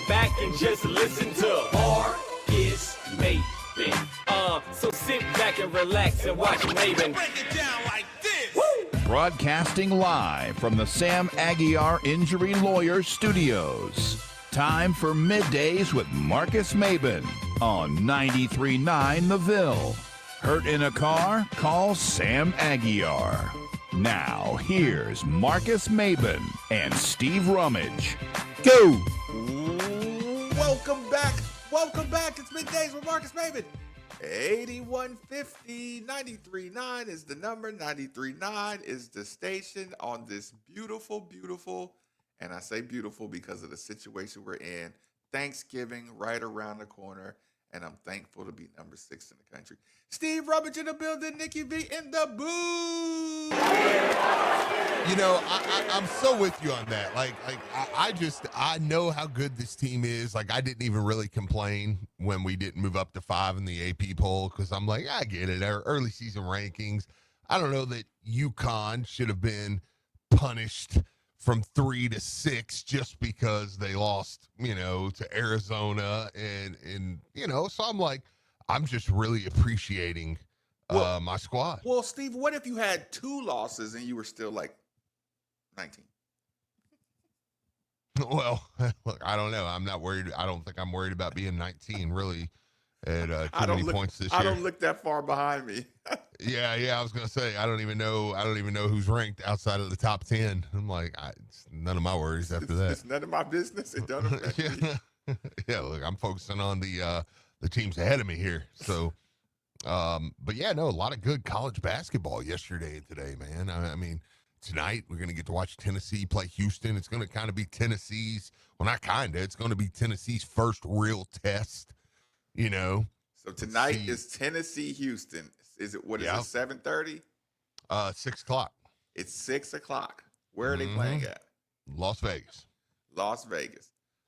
Back and just listen to Marcus Maven. So sit back and relax and watch Maven. Break it down like this. Woo! Broadcasting live from the Sam Aguiar Injury Lawyers Studios. Time for Middays with Marcus Maven on 93.9 The Ville. Hurt in a car? Call Sam Aguiar. Now, here's Marcus Maven and Steve Rummage. Go! Welcome back. Welcome back. It's Middays with Marcus Maven. 8150 93.9 is the number. 93.9 is the station on this beautiful, and I say beautiful because of the situation we're in. Thanksgiving right around the corner, and I'm thankful to be number 6 in the country. Steve Rummage in the building, Nikki V in the booth. You know, I'm so with you on that. I know how good this team is. Like, I didn't even really complain when we didn't move up to 5 in the AP poll because I'm like, I get it. Our early season rankings. I don't know that UConn should have been punished from 3 to 6 just because they lost, to Arizona and so I'm like, I'm just really appreciating my squad. Well, Steve, what if you had 2 losses and you were still like 19? Well, look, I don't know. I'm not worried. I don't think I'm worried about being 19 really at too many points this year. I don't look that far behind me. Yeah. I was gonna say I don't even know who's ranked outside of the top 10. I'm like, it's none of my worries after that. It's none of my business. It doesn't affect me. Yeah. Look, I'm focusing on the teams ahead of me here. So, but yeah, no, a lot of good college basketball yesterday and today, man. I mean, tonight we're gonna get to watch Tennessee play Houston. It's gonna kind of be Tennessee's. Well, not kinda. It's gonna be Tennessee's first real test. So tonight is Tennessee Houston. Is it 7:30? 6 o'clock. It's 6 o'clock. Where are they playing at? Las Vegas.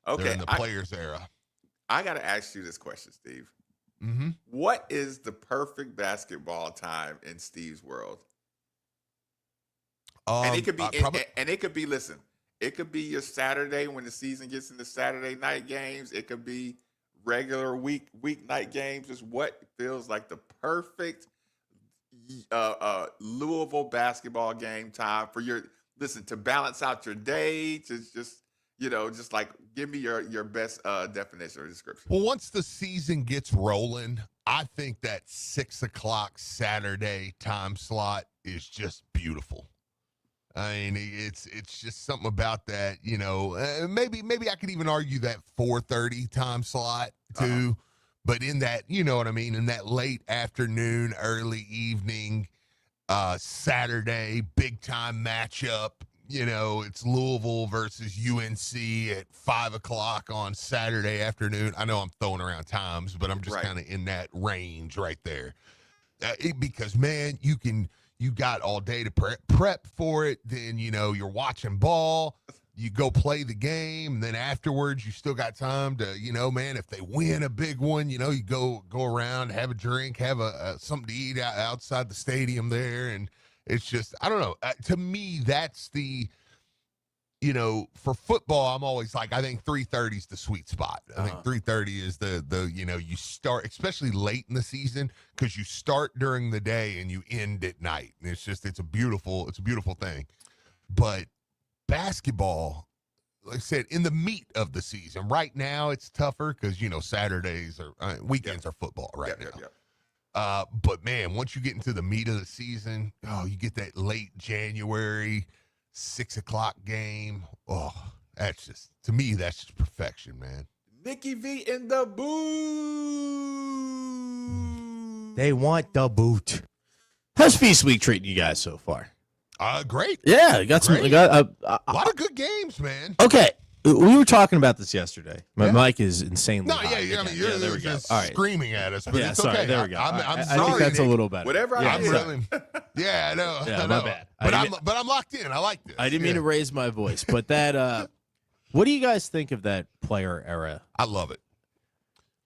Okay. They're in the players era. I gotta ask you this question, Steve. Mm-hmm. What is the perfect basketball time in Steve's world? And it could be, listen, it could be your Saturday when the season gets into Saturday night games. It could be regular weeknight games. Just what feels like the perfect Louisville basketball game time for to balance out your day, to just like give me your best definition or description. Well, once the season gets rolling, I think that 6 o'clock Saturday time slot is just beautiful. I mean, it's just something about that, maybe I could even argue that 4:30 time slot too, but in that, you know what I mean? In that late afternoon, early evening, Saturday, big time matchup, it's Louisville versus UNC at 5 o'clock on Saturday afternoon. I know I'm throwing around times, but I'm just kind of in that range right there. Because man, you got all day to prep for it. Then, you're watching ball, you go play the game. And then afterwards, you still got time to, man, if they win a big one, you go around, have a drink, have something to eat outside the stadium there. And it's just, I don't know. To me, that's the, for football, I'm always like, I think 3:30 is the sweet spot. I think 3:30 is the you start, especially late in the season, because you start during the day and you end at night. And it's a beautiful thing. But basketball, like I said, in the meat of the season, right now it's tougher because, Saturdays or weekends are football right now. But man, once you get into the meat of the season, you get that late January 6 o'clock game. Oh, to me, that's just perfection, man. Nikki V in the booth. They want the boot. How's Feast Week treating you guys so far? Great. Yeah, got some. A lot of good games, man. Okay. We were talking about this yesterday. My mic is insanely high. You're there we go. All right. Screaming at us, but it's okay. There we go. I'm I sorry, think that's Nick. a little better. Whatever I really, I know. Yeah, I know. my bad. But I'm locked in. I like this. I didn't mean to raise my voice, but that. What do you guys think of that player era? I love it.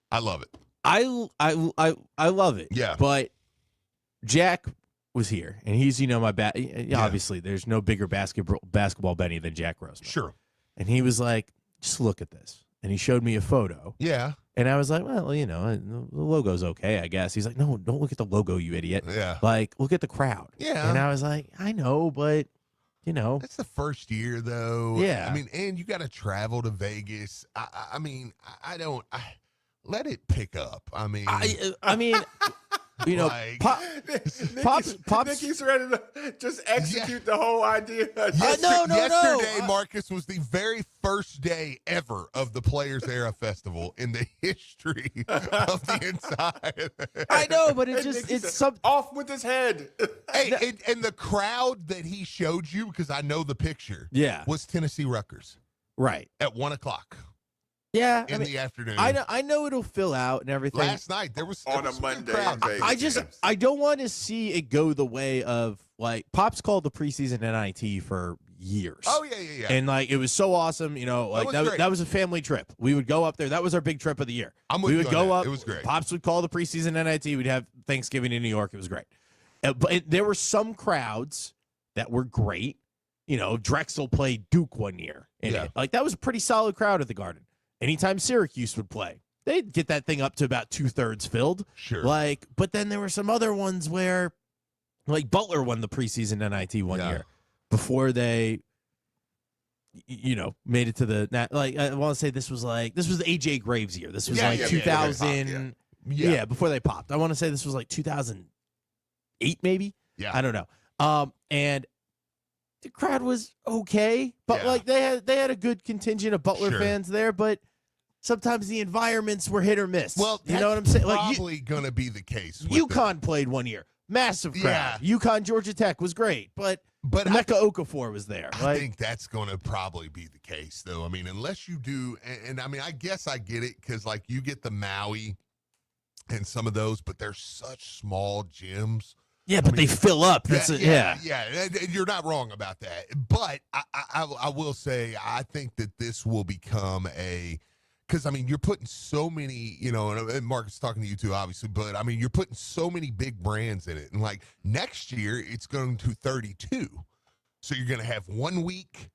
I love it. Yeah. But Jack was here, and he's obviously there's no bigger basketball Benny than Jack Grossman. Sure. And he was like, just look at this, and he showed me a photo. Yeah. And I was like, well, the logo's okay, I guess. He's like, no, don't look at the logo, you idiot. Yeah. Like, look at the crowd. Yeah. And I was like, I know, but that's the first year though. Yeah. I mean, and you got to travel to Vegas. I mean, let it pick up. I mean, like, Pops. Nicky's ready to just execute the whole idea. Yesterday, Marcus, was the very first day ever of the Players Era Festival in the history of the entire. I know, but it's off with his head. Hey, and the crowd that he showed you, because I know the picture, was Tennessee Rutgers, right at 1:00. Yeah, in the afternoon. I know it'll fill out and everything. Last night there was on a Monday. I don't want to see it go the way of like Pops called the preseason NIT for years. Oh yeah. And like it was so awesome, that was a family trip. We would go up there. That was our big trip of the year. We would go up. It was great. Pops would call the preseason NIT. We'd have Thanksgiving in New York. It was great. But there were some crowds that were great. Drexel played Duke one year, and that was a pretty solid crowd at the Garden. Anytime Syracuse would play, they'd get that thing up to about 2/3 filled. Sure. But then there were some other ones where, like Butler won the preseason NIT one year before they, made it to the. Like I want to say this was the AJ Graves year. This was 2000. Before they popped. I want to say this was like 2008 maybe. Yeah. I don't know. And the crowd was okay, but they had a good contingent of Butler fans there, but. Sometimes the environments were hit or miss. Well, you know what I'm saying? Probably going to be the case. UConn played one year. Massive crowd. UConn, Georgia Tech was great, but Mecca Okafor was there. I think that's going to probably be the case, though. I mean, unless you do, and I mean, I guess I get it because, like, you get the Maui and some of those, but they're such small gyms. Yeah, but they fill up. Yeah. You're not wrong about that. But I will say, I think that this will become because, I mean, you're putting so many, and Marcus talking to you too, obviously, but, I mean, you're putting so many big brands in it. And, like, next year, it's going to 32. So you're going to have 1 week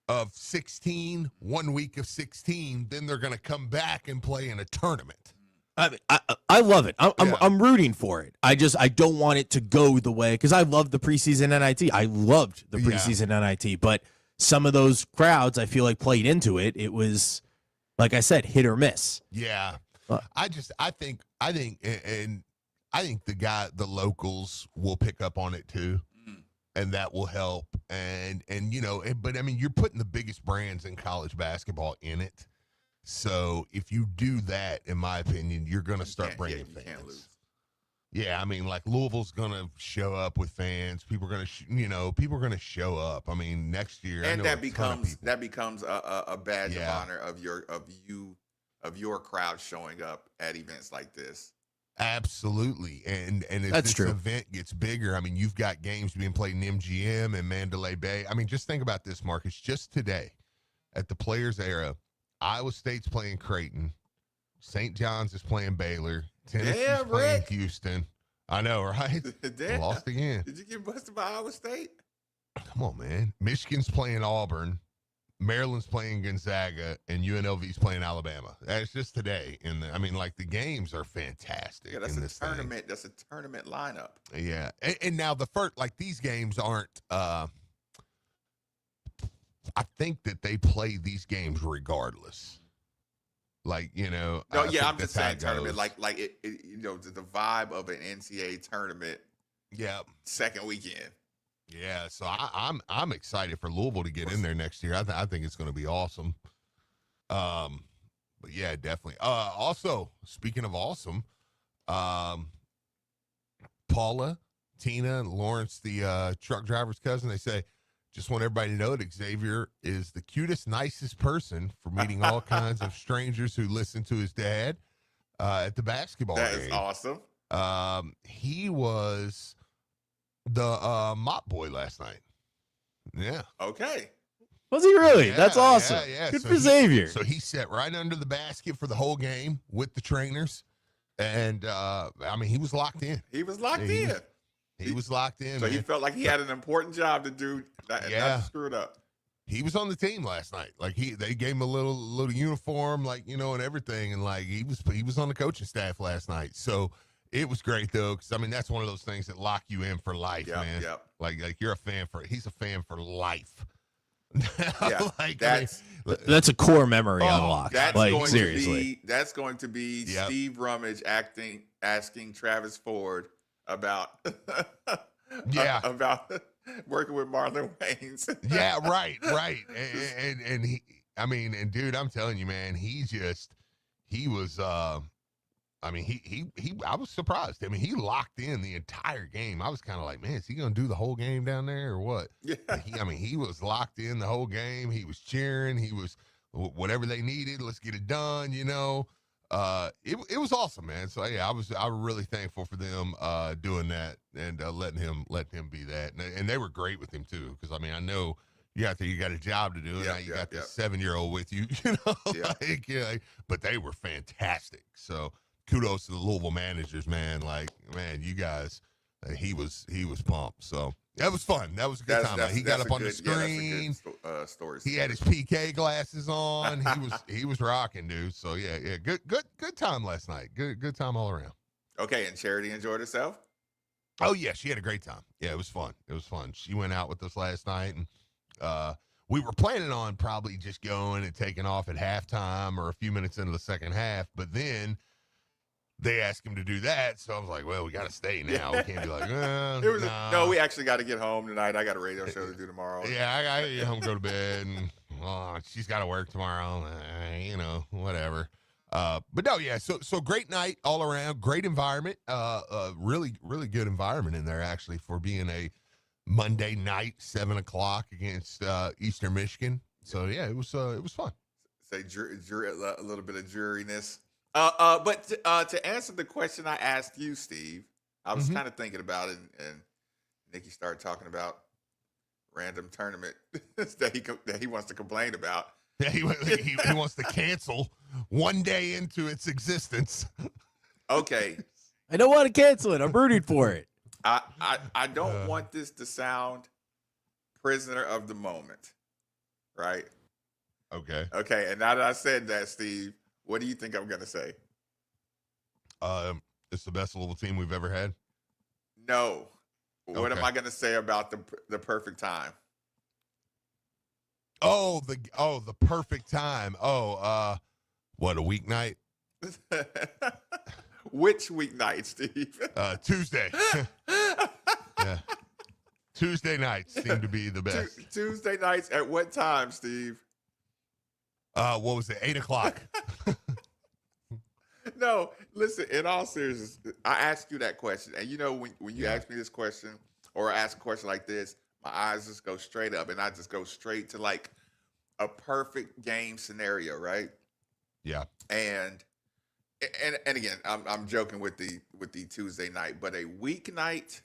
of 16, 1 week of 16. Then they're going to come back and play in a tournament. I mean, I love it. I'm rooting for it. I don't want it to go the way, because I loved the preseason NIT. I loved the preseason NIT, but some of those crowds, I feel like, played into it. It was, like I said, hit or miss. Yeah. I think the locals will pick up on it too. And that will help. And but I mean, you're putting the biggest brands in college basketball in it. So if you do that, in my opinion, you're going to start bringing fans. Can't lose. Yeah, I mean, like Louisville's going to show up with fans. People are going to, people are going to show up. I mean, next year, and that becomes a badge of honor of your crowd showing up at events like this. Absolutely, and as That's this true. event gets bigger, I mean, you've got games being played in MGM and Mandalay Bay. I mean, just think about this, Marcus. Just today, at the Players Era, Iowa State's playing Creighton, St. John's is playing Baylor, Tennessee's playing Houston. I know, right? Lost again. Did you get busted by Iowa State? Come on, man. Michigan's playing Auburn, Maryland's playing Gonzaga, and UNLV's playing Alabama. That's just today. I mean, like, the games are fantastic. Yeah, that's a tournament. That's a tournament lineup. Yeah, and now the first, like, these games aren't. I think that they play these games regardless. Like, No, yeah, I'm just saying tournament. Like it, the vibe of an NCAA tournament. Yeah. Second weekend. Yeah, so I'm excited for Louisville to get in there next year. I think it's going to be awesome. But yeah, definitely. Also, speaking of awesome, Paula, Tina, and Lawrence, the truck driver's cousin, they say, just want everybody to know that Xavier is the cutest, nicest person for meeting all kinds of strangers who listen to his dad at the basketball game. That is awesome. He was the mop boy last night. Yeah. Okay. Was he really? Yeah, That's awesome. Yeah. Good for Xavier. So he sat right under the basket for the whole game with the trainers. And, I mean, he was locked in. He was locked in. He was locked in. So man. he felt like he had an important job to do, not to screw it up. He was on the team last night. Like they gave him a little uniform, like, you know, and everything, and like he was on the coaching staff last night. So it was great though, because I mean that's one of those things that lock you in for life, man. Yep. Like he's a fan for life. Yeah, like That's a core memory unlocked. Like seriously. That's going to be Steve Rummage asking Travis Ford about about working with Marlon Wayans. Yeah, right. And he, I mean, and dude, I'm telling you, man, he was I mean, he I was surprised. I mean, he locked in the entire game. I was kind of like, man, is he going to do the whole game down there or what? Yeah. He was locked in the whole game. He was cheering. He was whatever they needed. Let's get it done. You know, it was awesome, man. So yeah, I was really thankful for them doing that and letting him be that. And they were great with him too, because I mean, I know you got a job to do, and now you got this 7-year-old with you. You know, but they were fantastic. So kudos to the Louisville managers, man. Like, man, you guys, he was pumped. So that was fun. That was a good time. He got up on the screen. Story. He had his PK glasses on. He was rocking, dude. So yeah. Good time last night. Good time all around. Okay, and Charity enjoyed herself? Oh yeah, she had a great time. Yeah, it was fun. She went out with us last night, and we were planning on probably just going and taking off at halftime or a few minutes into the second half, but then they asked him to do that, so I was like, well, we got to stay now. We can't be like, nah. No, we actually got to get home tonight. I got a radio show to do tomorrow. Yeah, I got to get home, go to bed, and she's got to work tomorrow, you know, whatever. But no, yeah, so great night all around, great environment, really, really good environment in there, actually, for being a Monday night, 7 o'clock against Eastern Michigan. So, yeah, it was fun. Say a little bit of dreariness. But to answer the question I asked you, Steve, I was kind of thinking about it, and Nikki started talking about random tournament that he wants to complain about. Yeah, he wants to cancel one day into its existence. Okay. I don't want to cancel it. I'm rooting for it. I don't want this to sound prisoner of the moment, right? Okay. Okay, and now that I said that, Steve, what do you think I'm going to say? It's the best Louisville team we've ever had. No. What am I going to say about the perfect time? Oh, the perfect time. Oh, what, a weeknight? Which weeknight, Steve? Tuesday. Yeah. Tuesday nights seem to be the best. Tuesday nights at what time, Steve? What was it? 8 o'clock. No, listen, in all seriousness, I asked you that question. And you know, when you ask me this question or ask a question like this, my eyes just go straight up and I just go straight to like a perfect game scenario, right? Yeah. And again, I'm joking with the Tuesday night, but a weeknight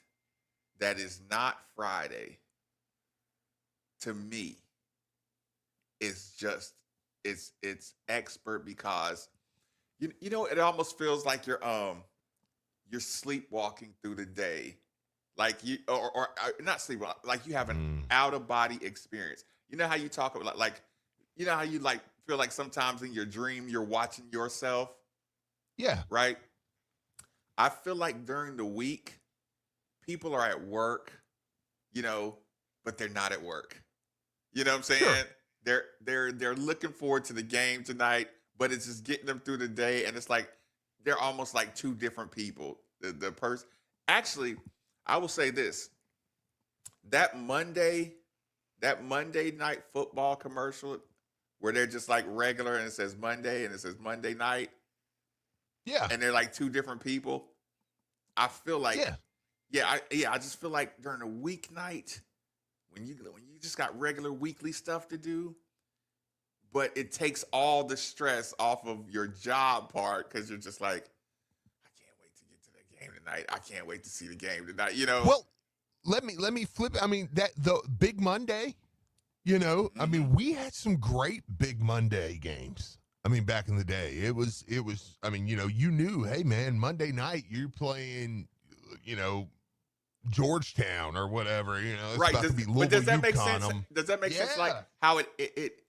that is not Friday, to me, is just it's expert, because you know, it almost feels like you're sleepwalking through the day, like you or not sleepwalking, like you have an out of body experience. You know how you talk about like you know how you like feel like sometimes in your dream you're watching yourself. Yeah. Right. I feel like during the week, people are at work, you know, but they're not at work. You know what I'm saying? Sure. They're looking forward to the game tonight, but it's just getting them through the day, and it's like they're almost like two different people. The person, actually, I will say this: that Monday night football commercial where they're just like regular and it says Monday and it says Monday night. Yeah. And they're like two different people. I feel like I just feel like during a weeknight when you just got regular weekly stuff to do, but it takes all the stress off of your job part, because you're just like, I can't wait to get to the game tonight. I can't wait to see the game tonight, you know. Well, let me flip. I mean, that the Big Monday, you know, I mean, we had some great Big Monday games. I mean, back in the day, it was, I mean, you know, you knew, hey man, Monday night you're playing, you know, Georgetown or whatever. It's Right. about to be Louisville, But does that make UConn. sense? Does that make sense? Like Yeah. how it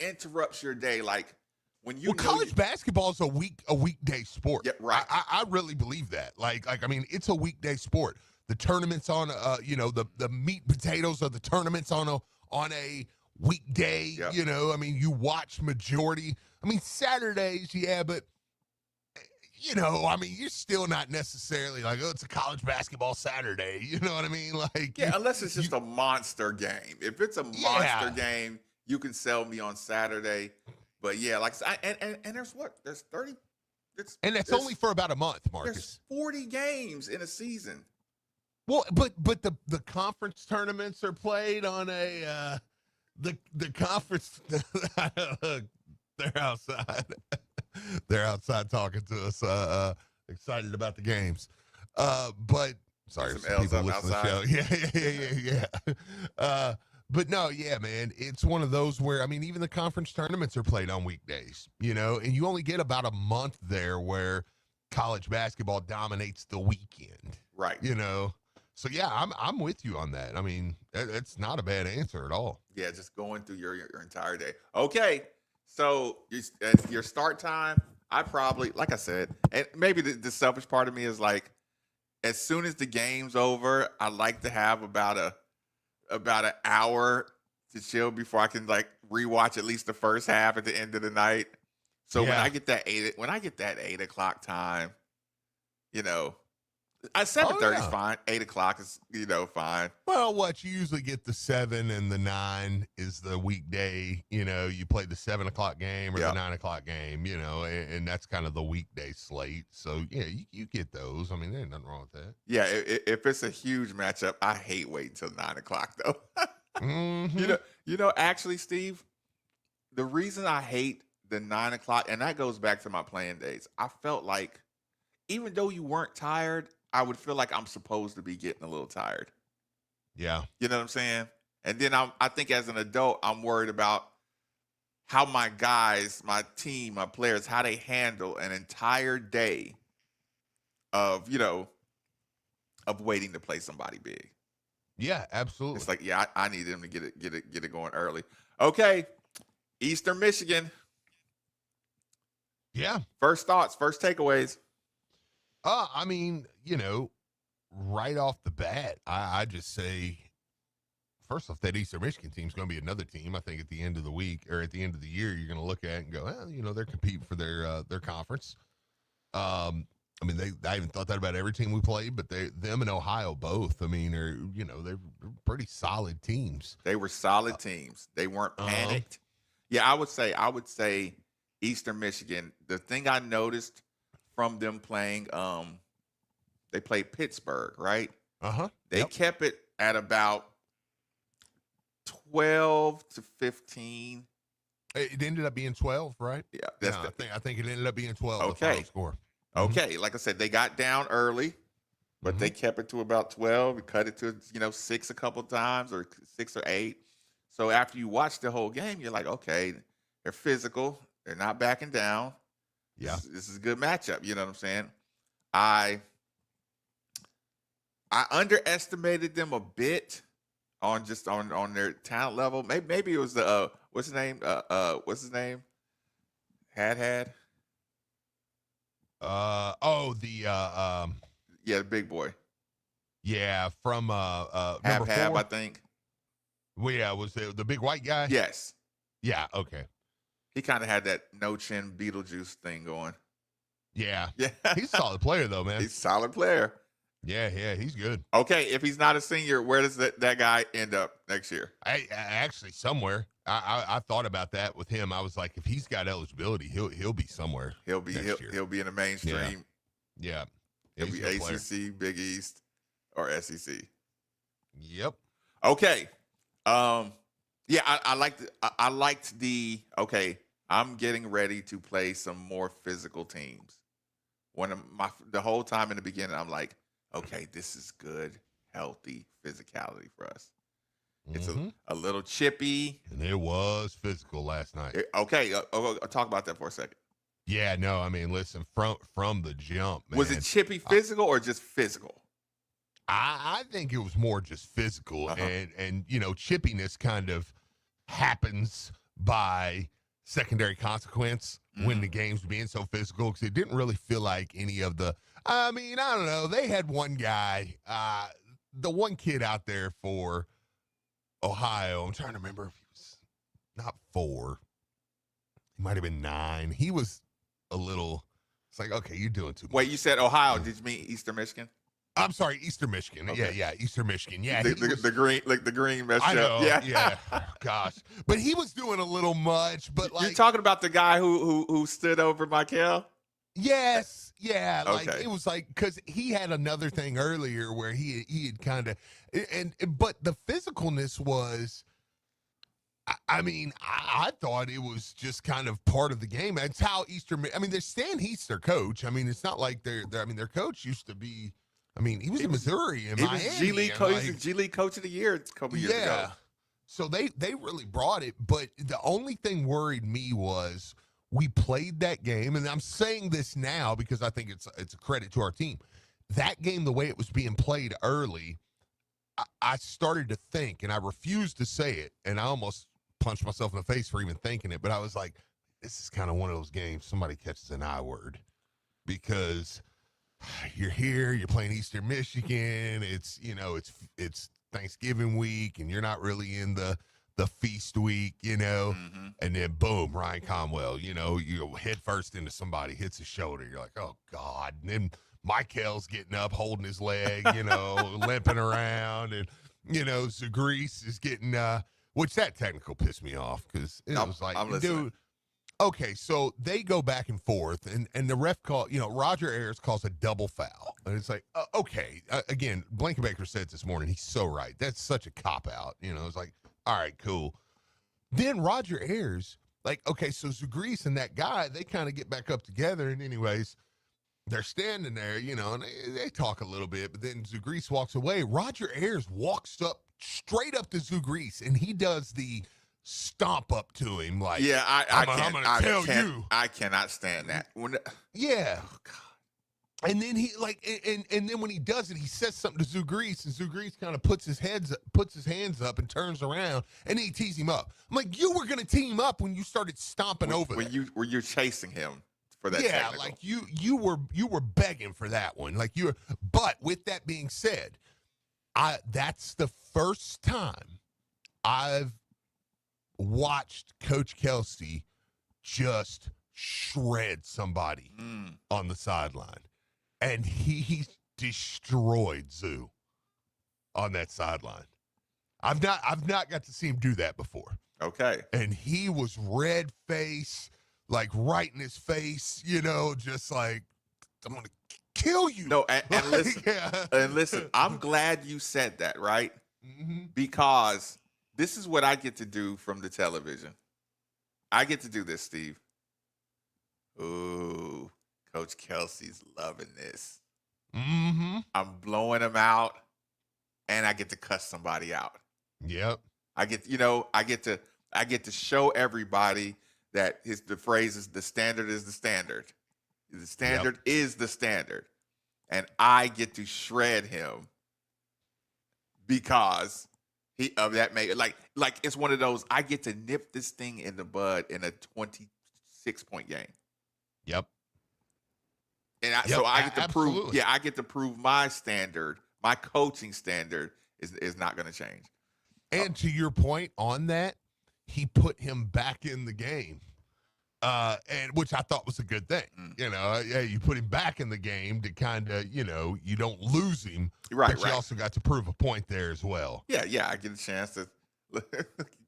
interrupts your day, like when you Well, know college basketball is a weekday sport. Yeah, right. I really believe that. I mean, it's a weekday sport. The tournaments on, the meat and potatoes of the tournaments on a weekday. Yep. I mean, you watch majority. I mean, Saturdays, yeah, but I mean, you're still not necessarily like, oh, it's a college basketball Saturday. You know what I mean? Yeah, unless it's just a monster game. If it's a monster game, you can sell me on Saturday. But yeah, like and there's 30. And that's only for about a month, Marcus. There's 40 games in a season. Well, but the conference tournaments are played on a the conference. They're outside. They're outside talking to us. Excited about the games. But sorry, some people listen to the show. Yeah. But no, yeah, man, it's one of those where, I mean, even the conference tournaments are played on weekdays, and you only get about a month there where college basketball dominates the weekend. Right. So yeah, I'm with you on that. I mean, it's not a bad answer at all. Yeah, just going through your entire day. Okay, so your start time, I probably, like I said, and maybe the selfish part of me is like, as soon as the game's over, I like to have about an hour to chill before I can like rewatch at least the first half at the end of the night. So when I get that 8 o'clock time, 7:30 is fine. 8 o'clock is fine. Well, what you usually get the 7 and the 9 is the weekday. You play the 7 o'clock game or the 9 o'clock game. And that's kind of the weekday slate. So yeah, you get those. I mean, there ain't nothing wrong with that. Yeah, if it's a huge matchup, I hate waiting till 9 o'clock though. Mm-hmm. Actually, Steve, the reason I hate the 9 o'clock, and that goes back to my playing days. I felt like even though you weren't tired, I would feel like I'm supposed to be getting a little tired. Yeah. You know what I'm saying? And then I think as an adult, I'm worried about how my guys, my team, my players, how they handle an entire day of waiting to play somebody big. Yeah, absolutely. It's like, yeah, I need them to get it going early. Okay. Eastern Michigan. Yeah. First thoughts, first takeaways. I mean, right off the bat, I just say, first off, that Eastern Michigan team is going to be another team. I think at the end of the week or at the end of the year, you're going to look at it and go, well, they're competing for their conference. I mean, I even thought that about every team we played, but them and Ohio both. I mean, they're pretty solid teams. They were solid teams. They weren't panicked. Yeah, I would say Eastern Michigan. The thing I noticed from them playing, they played Pittsburgh, right? They kept it at about 12 to 15. It ended up being 12, right? Yeah, I think it ended up being 12. Okay. The final score. Okay, like I said, they got down early, but they kept it to about 12. We cut it to 6 a couple times, or 6 or 8. So after you watch the whole game, you're like, okay, they're physical. They're not backing down. Yeah, this is a good matchup. You know what I'm saying? I underestimated them a bit on their talent level. Maybe it was the what's his name? Had. The big boy. Yeah, from Have, number 4. I think. Well, yeah, was the big white guy? Yes. Yeah. Okay. He kind of had that no chin Beetlejuice thing going. Yeah. Yeah. He's a solid player though, man. He's a solid player. Yeah, he's good. Okay, if he's not a senior, where does that guy end up next year? I actually somewhere. I thought about that with him. I was like, if he's got eligibility, he'll be somewhere. He'll be in the mainstream. Yeah. He'll be ACC, Big East, or SEC. Yep. Okay. Yeah, I liked the okay. I'm getting ready to play some more physical teams. The whole time in the beginning, I'm like, okay, this is good, healthy physicality for us. It's a little chippy. And it was physical last night. Okay, I'll talk about that for a second. Yeah, no, I mean, listen, from the jump, man. Was it chippy physical or just physical? I think it was more just physical, and chippiness kind of happens by secondary consequence when the game's being so physical, because it didn't really feel like any of the. I mean, I don't know. They had one guy, the one kid out there for Ohio. I'm trying to remember if he was not 4. He might have been 9. He was a little. It's like, okay, you're doing too much. Wait, you said Ohio? Did you mean Eastern Michigan? I'm sorry, Eastern Michigan. Okay. Yeah, Eastern Michigan. Yeah, the green, like the green messed I know, up. Yeah. Gosh, but he was doing a little much. But like, you're talking about the guy who stood over Michael? Yes, yeah. Okay. Like it was like, because he had another thing earlier where he had kind of, but the physicalness was. I mean, I thought it was just kind of part of the game. That's how there's Stan Heath's their coach. I mean, it's not like their coach used to be. I mean, he was in Missouri and Miami. He was G League Coach of the Year a couple years ago. So they really brought it. But the only thing worried me was we played that game, and I'm saying this now because I think it's a credit to our team. That game, the way it was being played early, I started to think, and I refused to say it, and I almost punched myself in the face for even thinking it, but I was like, this is kind of one of those games somebody catches an I word, because you're here, you're playing Eastern Michigan, it's Thanksgiving week, and you're not really in the feast week, and then boom, Ryan Conwell, you go head first into somebody, hits his shoulder, you're like, oh God, and then Michael's getting up, holding his leg, limping around, and Zagreus is getting which that technical pissed me off, because it was like, dude, okay, so they go back and forth, and the ref Roger Ayers calls a double foul, and it's like, okay, again, Blankenbaker said this morning, he's so right, that's such a cop out, it's like, all right, cool. Then Roger Ayers, like, okay, so Zagreus and that guy, they kind of get back up together, and anyways, they're standing there, and they talk a little bit, but then Zagreus walks away. Roger Ayers walks up straight up to Zagreus, and he does the stomp up to him, like, I'm going to tell you. I cannot stand that. Yeah. Oh, God. And then he and then when he does it, he says something to Zagreus, and Zagreus kind of puts his hands up and turns around, and he tees him up. I'm like, you were going to tee him up when you started stomping over there. When you're chasing him. For that technical. Like you were begging for that one. Like but with that being said, that's the first time I've watched Coach Kelsey just shred somebody on the sideline. And he destroyed Zoo on that sideline. I've not got to see him do that before. Okay. And he was red face, like right in his face, just like, I'm going to kill you. No, and listen, and listen, I'm glad you said that, right? Mm-hmm. Because this is what I get to do from the television. I get to do this, Steve. Ooh, Coach Kelsey's loving this. Mm-hmm. I'm blowing him out, and I get to cuss somebody out. Yep. I get to show everybody that the phrase is the standard is the standard. The standard is the standard. And I get to shred him because of that. Like it's one of those, I get to nip this thing in the bud in a 26-point game. Yep. And so I get to prove, I get to prove my standard, my coaching standard is not going to change. And to your point on that, he put him back in the game, and which I thought was a good thing. You put him back in the game to kind of, you don't lose him, right? But you also got to prove a point there as well. Yeah, I get a chance to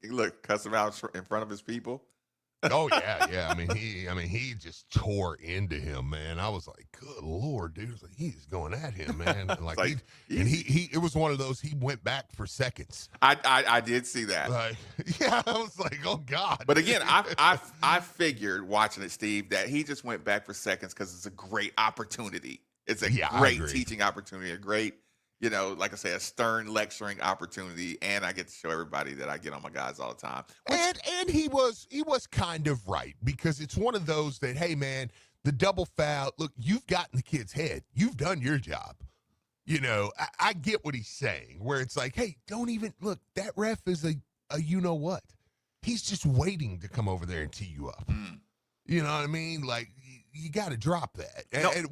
look cuss him out in front of his people. Oh yeah. I mean, he just tore into him, man. I was like, good Lord, dude. Like, he's going at him, man. And he it was one of those, he went back for seconds. I did see that. I was like, oh God. But again, I figured watching it, Steve, that he just went back for seconds because it's a great opportunity. It's a great teaching opportunity, a great, like I say, a stern lecturing opportunity, and I get to show everybody that I get on my guys all the time. And he was kind of right, because it's one of those that, hey man, the double foul, look, you've gotten the kid's head. You've done your job. I get what he's saying, where it's like, hey, don't even look. That ref is a you know what? He's just waiting to come over there and tee you up. You know what I mean? Like you got to drop that, and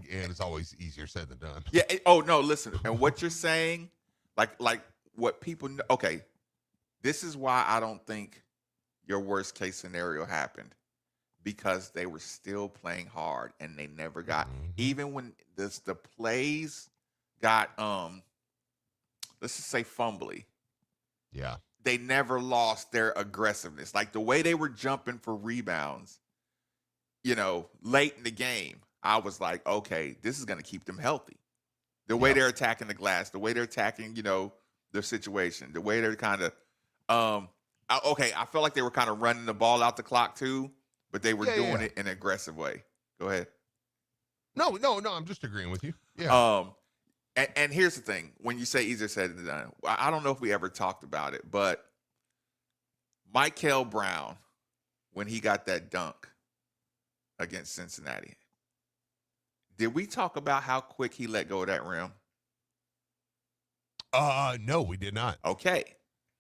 it's always easier said than done. Yeah. No. Listen, and what you're saying, like what people know. Okay, this is why I don't think your worst case scenario happened, because they were still playing hard and they never got even when the plays got let's just say fumbly. Yeah. They never lost their aggressiveness. Like the way they were jumping for rebounds, late in the game, I was like, okay, this is going to keep them healthy. The way they're attacking the glass, the way they're attacking, their situation, the way they're kind of, I felt like they were kind of running the ball out the clock too, but they were doing it in an aggressive way. Go ahead. No, I'm just agreeing with you. Yeah. And here's the thing. When you say easier said than done, I don't know if we ever talked about it, but Michael Brown, when he got that dunk against Cincinnati, did we talk about how quick he let go of that rim? No, we did not. Okay.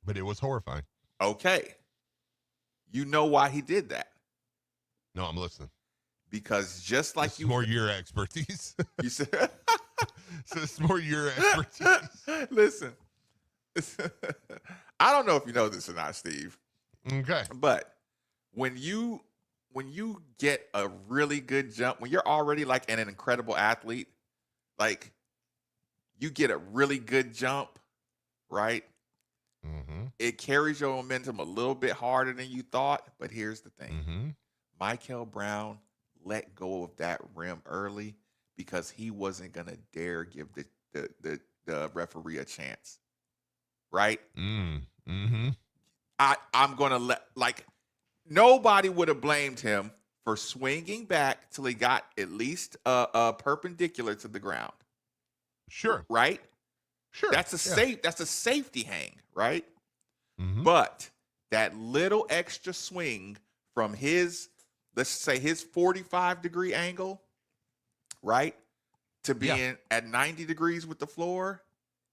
But it was horrifying. Okay. You know why he did that? No, I'm listening. Because just like this is more your expertise. You said so it's more your expertise. Listen. I don't know if you know this or not, Steve. Okay. But when you get a really good jump, when you're already like an incredible athlete, like you get a really good jump, right? It carries your momentum a little bit harder than you thought. But here's the thing. Michael Brown let go of that rim early because he wasn't going to dare give the referee a chance. Right? I'm going to nobody would have blamed him for swinging back till he got at least perpendicular to the ground. Sure. Right? Sure. That's a safety hang, right? But that little extra swing from his, let's say his 45-degree angle, right, to being at 90 degrees with the floor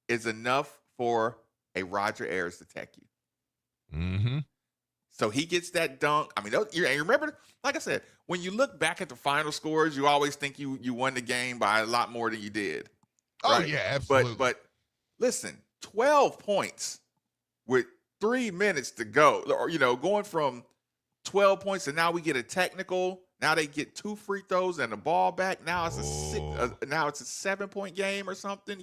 is enough for a Roger Ayers to tech you. So he gets that dunk. I mean, you remember, like I said, when you look back at the final scores, you always think you won the game by a lot more than you did. Right? Oh, yeah, absolutely. But listen, 12 points with 3 minutes to go, or, going from 12 points and now we get a technical. Now they get 2 free throws and the ball back. Now it's now it's a 7-point game or something,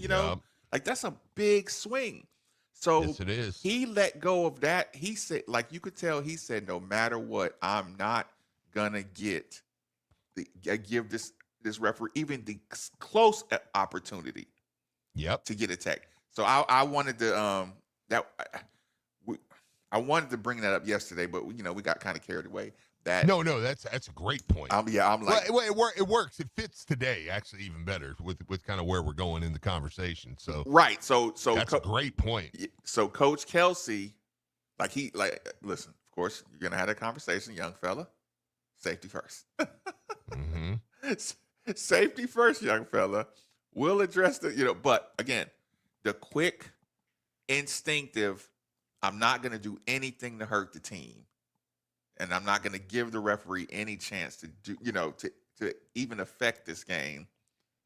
like that's a big swing. So yes, it is. He let go of that. He said, like you could tell, he said, no matter what, I'm not gonna give this referee even the close opportunity. To get a tech. So I wanted to I wanted to bring that up yesterday, but we got kind of carried away. No, that's a great point. I'm like, it works. It fits today actually even better with kind of where we're going in the conversation. So right. So that's a great point. So Coach Kelsey, listen. Of course, you're gonna have that conversation, young fella. Safety first. Safety first, young fella. We'll address but again, the quick, instinctive. I'm not gonna do anything to hurt the team. And I'm not going to give the referee any chance to do, to even affect this game.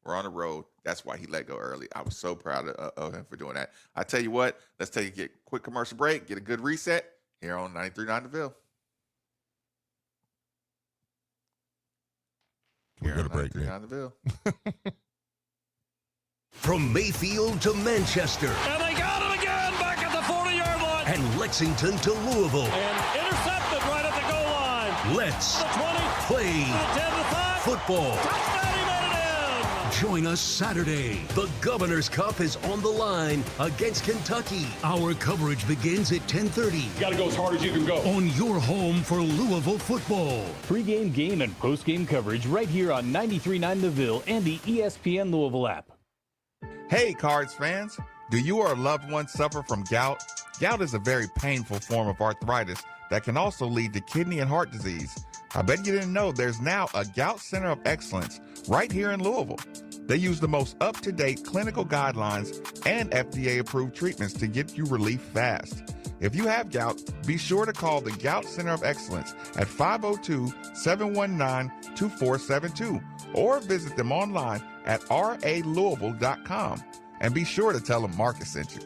We're on the road. That's why he let go early. I was so proud of him for doing that. I tell you what, let's get a quick commercial break, get a good reset here on 93.9 The Ville. Can we go to break, man? The Ville. From Mayfield to Manchester. And they got it again back at the 40-yard line. And Lexington to Louisville. And intercepted right at the goal line. Let's the 20, play the 10, the 5. Football. Touchdown, he made it in. Join us Saturday. The Governor's Cup is on the line against Kentucky. Our coverage begins at 10:30. You got to go as hard as you can go. On your home for Louisville football. Pre-game, game, and post-game coverage right here on 93.9 The Ville and the ESPN Louisville app. Hey, Cards fans. Do you or a loved one suffer from gout? Gout is a very painful form of arthritis that can also lead to kidney and heart disease. I bet you didn't know there's now a Gout Center of Excellence right here in Louisville. They use the most up-to-date clinical guidelines and FDA-approved treatments to get you relief fast. If you have gout, be sure to call the Gout Center of Excellence at 502-719-2472 or visit them online at ralouisville.com. And be sure to tell them Marcus sent you.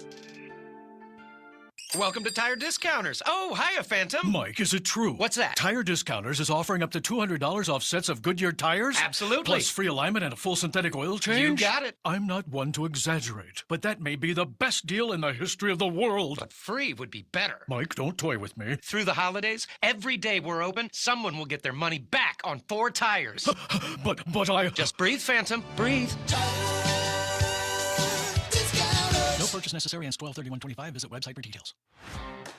Welcome to Tire Discounters. Oh, hiya, Phantom. Mike, is it true? What's that? Tire Discounters is offering up to $200 off sets of Goodyear tires? Absolutely. Plus free alignment and a full synthetic oil change? You got it. I'm not one to exaggerate, but that may be the best deal in the history of the world. But free would be better. Mike, don't toy with me. Through the holidays, every day we're open, someone will get their money back on 4 tires. But I... Just breathe, Phantom. Breathe. No purchase necessary and 12/31/25. Visit website for details.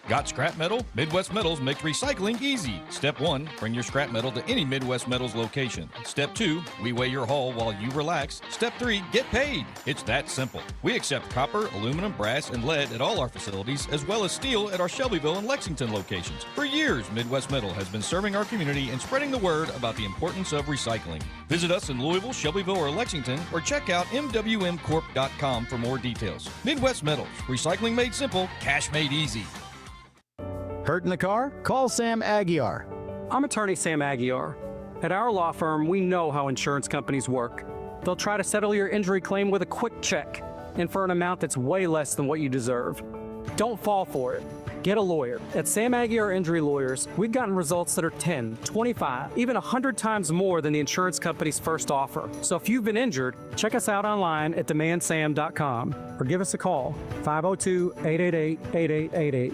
Got scrap metal? Midwest Metals makes recycling easy. Step 1, bring your scrap metal to any Midwest Metals location. Step 2, we weigh your haul while you relax. Step 3, get paid. It's that simple. We accept copper, aluminum, brass, and lead at all our facilities, as well as steel at our Shelbyville and Lexington locations. For years, Midwest Metal has been serving our community and spreading the word about the importance of recycling. Visit us in Louisville, Shelbyville, or Lexington, or check out mwmcorp.com for more details. Midwest Metals, recycling made simple, cash made easy. Hurt in the car? Call Sam Aguiar. I'm attorney Sam Aguiar. At our law firm, we know how insurance companies work. They'll try to settle your injury claim with a quick check and for an amount that's way less than what you deserve. Don't fall for it. Get a lawyer. At Sam Aguiar Injury Lawyers, we've gotten results that are 10, 25, even 100 times more than the insurance company's first offer. So if you've been injured, check us out online at demandsam.com or give us a call, 502-888-8888.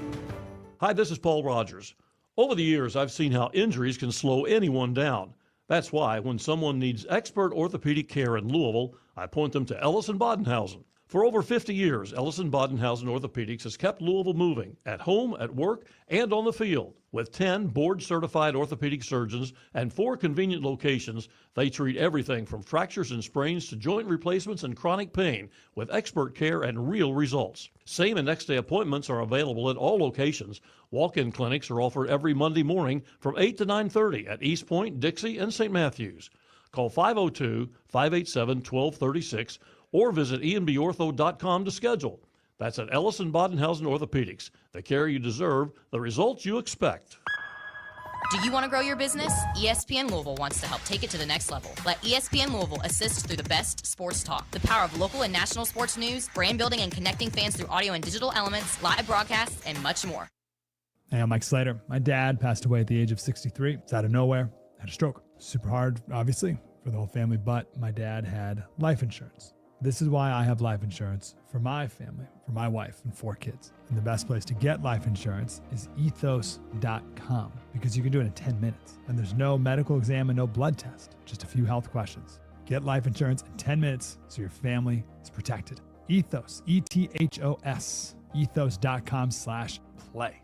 Hi, this is Paul Rogers. Over the years, I've seen how injuries can slow anyone down. That's why when someone needs expert orthopedic care in Louisville, I point them to Ellis & Bodenhausen. For over 50 years, Ellis & Bodenhausen Orthopedics has kept Louisville moving, at home, at work, and on the field. With 10 board-certified orthopedic surgeons and 4 convenient locations, they treat everything from fractures and sprains to joint replacements and chronic pain with expert care and real results. Same and next-day appointments are available at all locations. Walk-in clinics are offered every Monday morning from 8 to 9:30 at East Point, Dixie, and St. Matthews. Call 502-587-1236 or visit enbortho.com to schedule. That's at Ellis & Bodenhausen Orthopedics. The care you deserve, the results you expect. Do you want to grow your business? ESPN Louisville wants to help take it to the next level. Let ESPN Louisville assist through the best sports talk, the power of local and national sports news, brand building and connecting fans through audio and digital elements, live broadcasts, and much more. Hey, I'm Mike Slater. My dad passed away at the age of 63. It's out of nowhere. Had a stroke. Super hard, obviously, for the whole family, but my dad had life insurance. This is why I have life insurance for my family, for my wife and 4 kids. And the best place to get life insurance is ethos.com because you can do it in 10 minutes. And there's no medical exam and no blood test, just a few health questions. Get life insurance in 10 minutes so your family is protected. Ethos, E-T-H-O-S, ethos.com/play.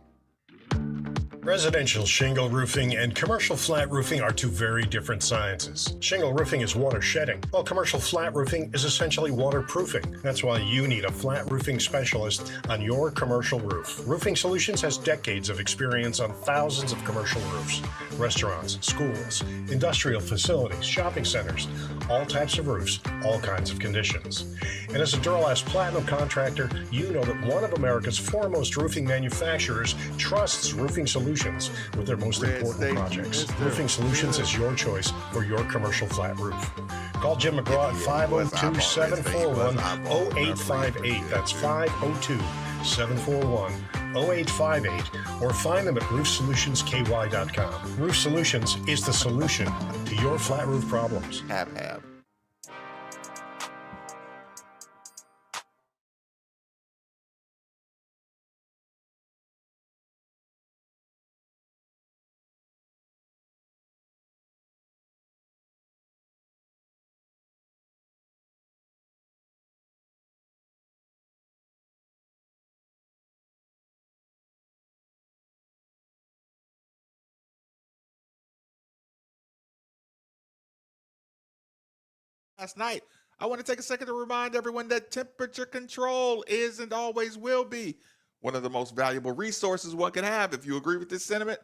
Residential shingle roofing and commercial flat roofing are 2 very different sciences. Shingle roofing is water shedding, while commercial flat roofing is essentially waterproofing. That's why you need a flat roofing specialist on your commercial roof. Roofing Solutions has decades of experience on thousands of commercial roofs, restaurants, schools, industrial facilities, shopping centers, all types of roofs, all kinds of conditions. And as a Duralast Platinum contractor, you know that one of America's foremost roofing manufacturers trusts Roofing Solutions with their most important projects. Roofing Solutions is your choice for your commercial flat roof. Call Jim McGraw at 502-741-0858. That's 502-741-0858. Or find them at roofsolutionsky.com. Roof Solutions is the solution to your flat roof problems. Have. Last night, I want to take a second to remind everyone that temperature control is and always will be one of the most valuable resources one can have. If you agree with this sentiment,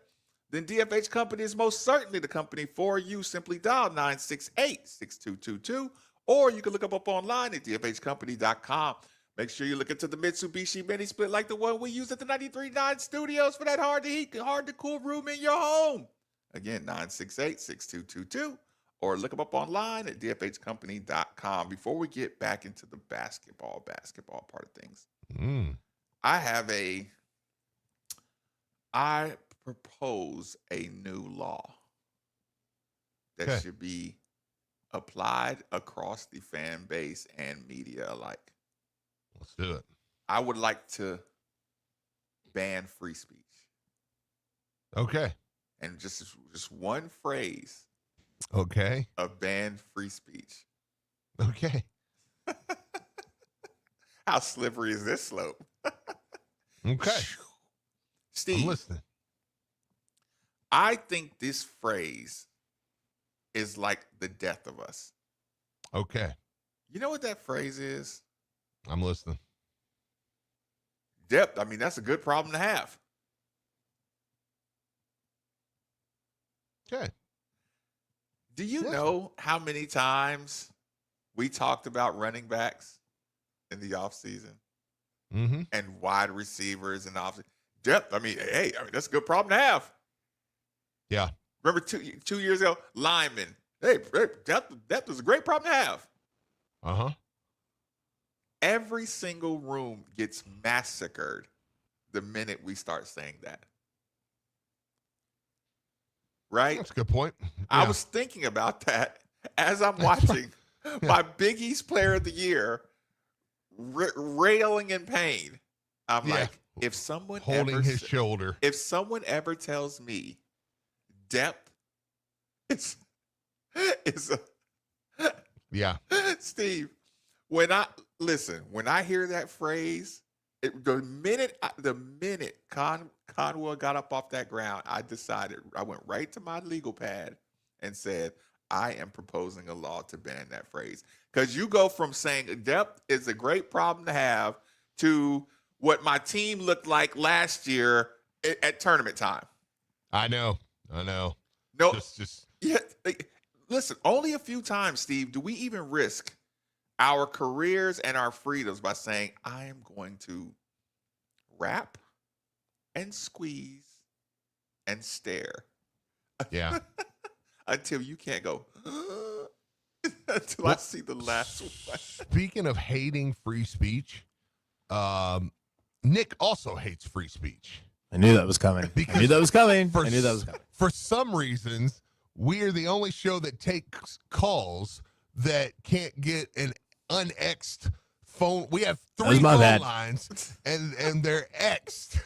then DFH Company is most certainly the company for you. Simply dial 968-6222 Or you can look up online at dfhcompany.com. Make sure you look into the Mitsubishi Mini Split like the one we use at the 93.9 studios for that hard to heat, hard to cool room in your home. Again, 968-6222. Or look them up online at dfhcompany.com. Before we get back into the basketball part of things, I propose a new law that should be applied across the fan base and media alike. Let's do it. I would like to ban free speech. Okay. And just one phrase. Okay. Of ban free speech. Okay. How slippery is this slope? Okay. Steve, I'm listening. I think this phrase is like the death of us. Okay. You know what that phrase is? I'm listening. Depth. I mean, that's a good problem to have. Okay. Do you know how many times we talked about running backs in the offseason? Mm-hmm. And wide receivers and offseason? Depth. I mean, hey, that's a good problem to have. Yeah. Remember 2 years ago, linemen. Hey, depth is a great problem to have. Uh-huh. Every single room gets massacred the minute we start saying that. Right? That's a good point. Yeah. I was thinking about that as I'm watching my Big East Player of the Year railing in pain. I'm like, if someone holding his shoulder. If someone ever tells me depth is yeah. Steve, when I hear that phrase, the minute Conwell got up off that ground, I went right to my legal pad and said, I am proposing a law to ban that phrase. Because you go from saying depth is a great problem to have to what my team looked like last year at tournament time. I know. No, just yeah. Listen, only a few times, Steve, do we even risk our careers and our freedoms by saying, I am going to wrap and squeeze and stare. Yeah. Until you can't go, until I see the last one. Speaking of hating free speech, Nick also hates free speech. I knew that was coming. I knew that was coming. For some reasons, we are the only show that takes calls that can't get an unexed phone. We have 3 phone lines, and they're exed.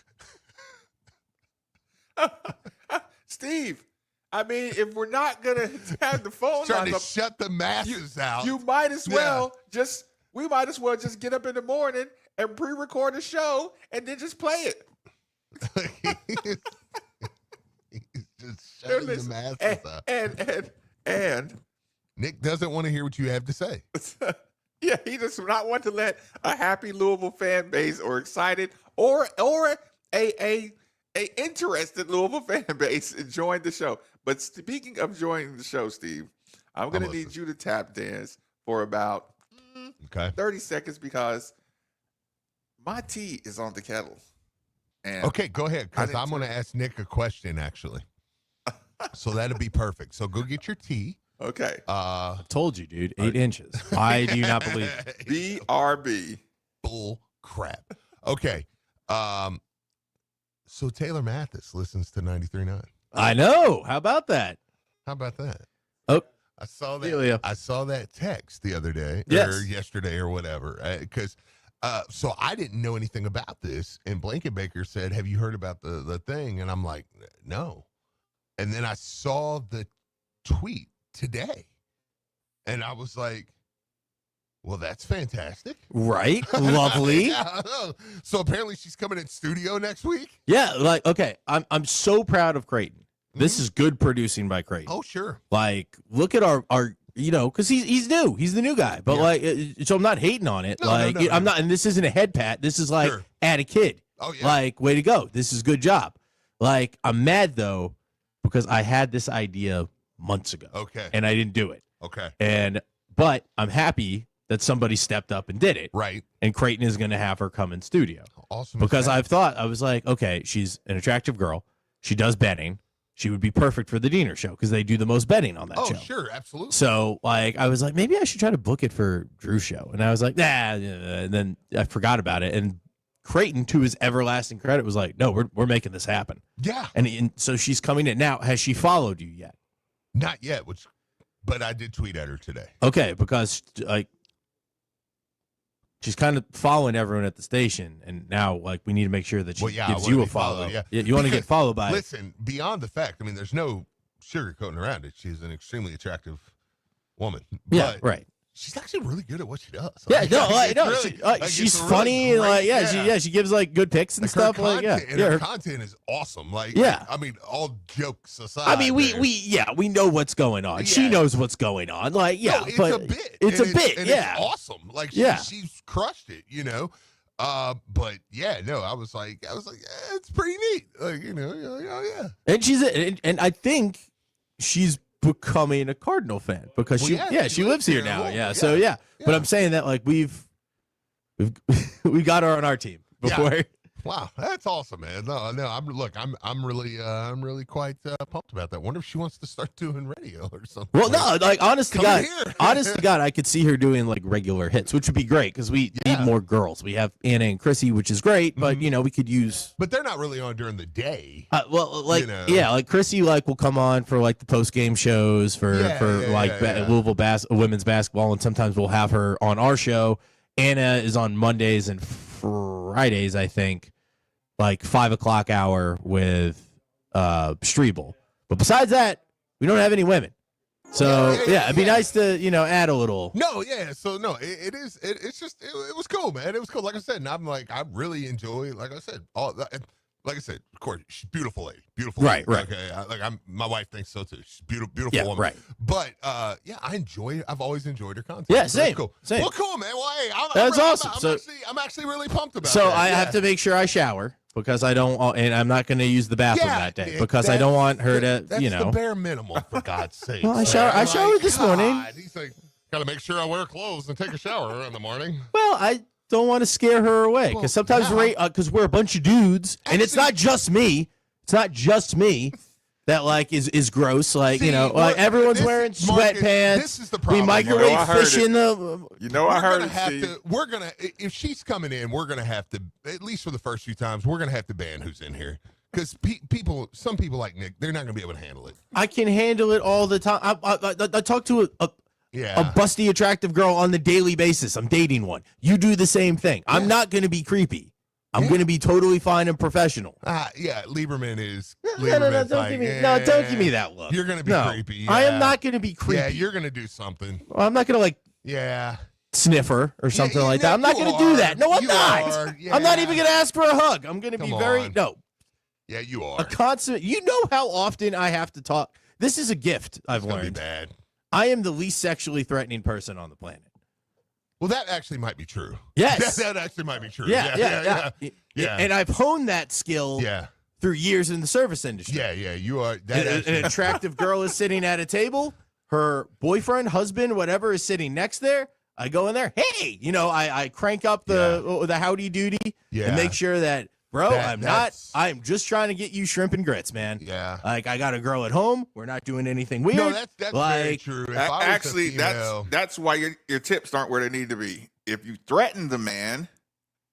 Steve, I mean, if we're not gonna have the phone trying lines to shut the masses out, you might as well we might as well just get up in the morning and pre-record a show and then just play it. He's just shutting the masses out. And Nick doesn't want to hear what you have to say. Yeah, he does not want to let a happy Louisville fan base or excited or a interested Louisville fan base join the show. But speaking of joining the show, Steve, I'm going to need you to tap dance for about 30 seconds because my tea is on the kettle. And okay, go ahead, because I'm going to ask Nick a question, actually. So that'll be perfect. So go get your tea. Okay. I told you, dude. 8 inches. I do not believe it. BRB. Bull crap. Okay. So Taylor Mathis listens to 93.9. I know. How about that? How about that? Oh, I saw that. Delia. I saw that text the other day, Yes. or yesterday, or whatever. Because so I didn't know anything about this, and Blanket Baker said, "Have you heard about the thing?" And I'm like, "No." And then I saw the tweet today, and I was like, well, that's fantastic. Right? Lovely. Yeah. So apparently she's coming in studio next week? Yeah, like, okay, I'm so proud of Creighton. This is good producing by Creighton. Oh, sure. Like, look at our you know, because he's new. He's the new guy. But, like, so I'm not hating on it. No, like, no, I'm not, and this isn't a head pat. This is like, add a kid. Oh, yeah. Like, way to go. This is a good job. Like, I'm mad, though, because I had this idea months ago. Okay. And I didn't do it. Okay. And but I'm happy that somebody stepped up and did it. Right. And Creighton is going to have her come in studio. Awesome. Because I was like, okay, she's an attractive girl. She does betting. She would be perfect for the Diener show because they do the most betting on that show. Oh, sure. Absolutely. So, like, I was like, maybe I should try to book it for Drew's show. And I was like, nah. And then I forgot about it. And Creighton, to his everlasting credit, was like, no, we're making this happen. Yeah. And so she's coming in. Now, has she followed you yet? Not yet, but I did tweet at her today. Okay, because, like, she's kind of following everyone at the station, and now we need to make sure that she gives you a follow. Yeah, you want to get followed by. Listen, beyond the fact, I mean, there's no sugarcoating around it. She's an extremely attractive woman. Yeah, right. She's actually really good at what she does. Yeah, she's funny, really and she gives good picks and stuff. Her content is awesome. I mean, all jokes aside. I mean, we know what's going on. Yeah. She knows what's going on. It's but a bit. It's a bit. And yeah, it's awesome. She's crushed it. But yeah, no, I was like, it's pretty neat. Yeah. And and I think she's becoming a Cardinal fan because she lives here now. So but I'm saying that we've got her on our team before. Yeah. Wow, that's awesome, man. No, I'm really quite pumped about that. Wonder if she wants to start doing radio or something. Well, no, honest to God, I could see her doing regular hits, which would be great because we need more girls. We have Anna and Chrissy, which is great, but we could use. But they're not really on during the day. Chrissy will come on for the post game shows for Louisville women's basketball, and sometimes we'll have her on our show. Anna is on Mondays and Fridays, I think. 5 o'clock hour with Strebel. But besides that, we don't have any women. So, it'd be nice to, add a little. No, yeah. So, no, it is. It's just, it was cool, man. It was cool. Like I said, and I'm I really enjoy, like I said, all that. Like I said, of course, she's a beautiful lady. Beautiful lady. Right. Okay. My wife thinks so, too. She's a beautiful woman. Right. But, I enjoy it. I've always enjoyed her content. Yeah, so same. Cool. Same. Well, cool, man. Well, hey, that's awesome. I'm actually really pumped about it. So, I have to make sure I shower. Because I don't, and I'm not going to use the bathroom that day because I don't want her to, that's the bare minimum, for God's sake. Well, I showered this morning. He's got to make sure I wear clothes and take a shower in the morning. Well, I don't want to scare her away because sometimes we're a bunch of dudes, and it's not just me. It's not just me that is gross. Everyone's wearing sweatpants. This is the problem. We microwave fish in the. I heard it. We're gonna if she's coming in, we're gonna have to, at least for the first few times, we're gonna have to ban who's in here because some people like Nick, they're not gonna be able to handle it. I can handle it all the time. I talk to a busty, attractive girl on the daily basis. I'm dating one. You do the same thing. I'm not gonna be creepy. I'm going to be totally fine and professional. Lieberman is. No, don't give me that look. You're going to be creepy. Yeah. I am not going to be creepy. Yeah, you're going to do something. Well, I'm not going to sniff her or something like that. I'm not going to do that. No, I'm not. I'm not even going to ask for a hug. I'm going to be no. Yeah, you are. A constant. You know how often I have to talk. This is a gift I've learned. Be bad. I am the least sexually threatening person on the planet. Well, that actually might be true. Yes. That actually might be true. Yeah. And I've honed that skill through years in the service industry. Yeah, you are. An attractive girl is sitting at a table. Her boyfriend, husband, whatever is sitting next there. I go in there. Hey, I crank up the howdy doody and make sure that, bro, I'm just trying to get you shrimp and grits, man. Yeah. I got a girl at home. We're not doing anything weird. No, that's very true. Actually, that's why your tips aren't where they need to be. If you threaten the man,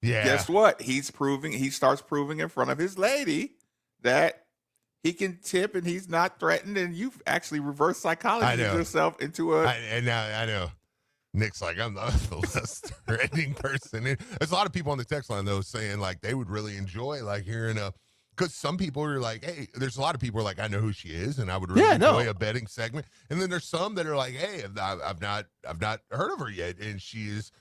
guess what? He starts proving in front of his lady that he can tip and he's not threatened, and you've actually reverse psychology yourself into a. And now I know. Nick's like, I'm not the less threatening person. And there's a lot of people on the text line, though, saying, they would really enjoy, hearing because some people are like, hey, there's a lot of people who are like, I know who she is, and I would really enjoy a betting segment. And then there's some that are like, hey, I've not heard of her yet, and she is,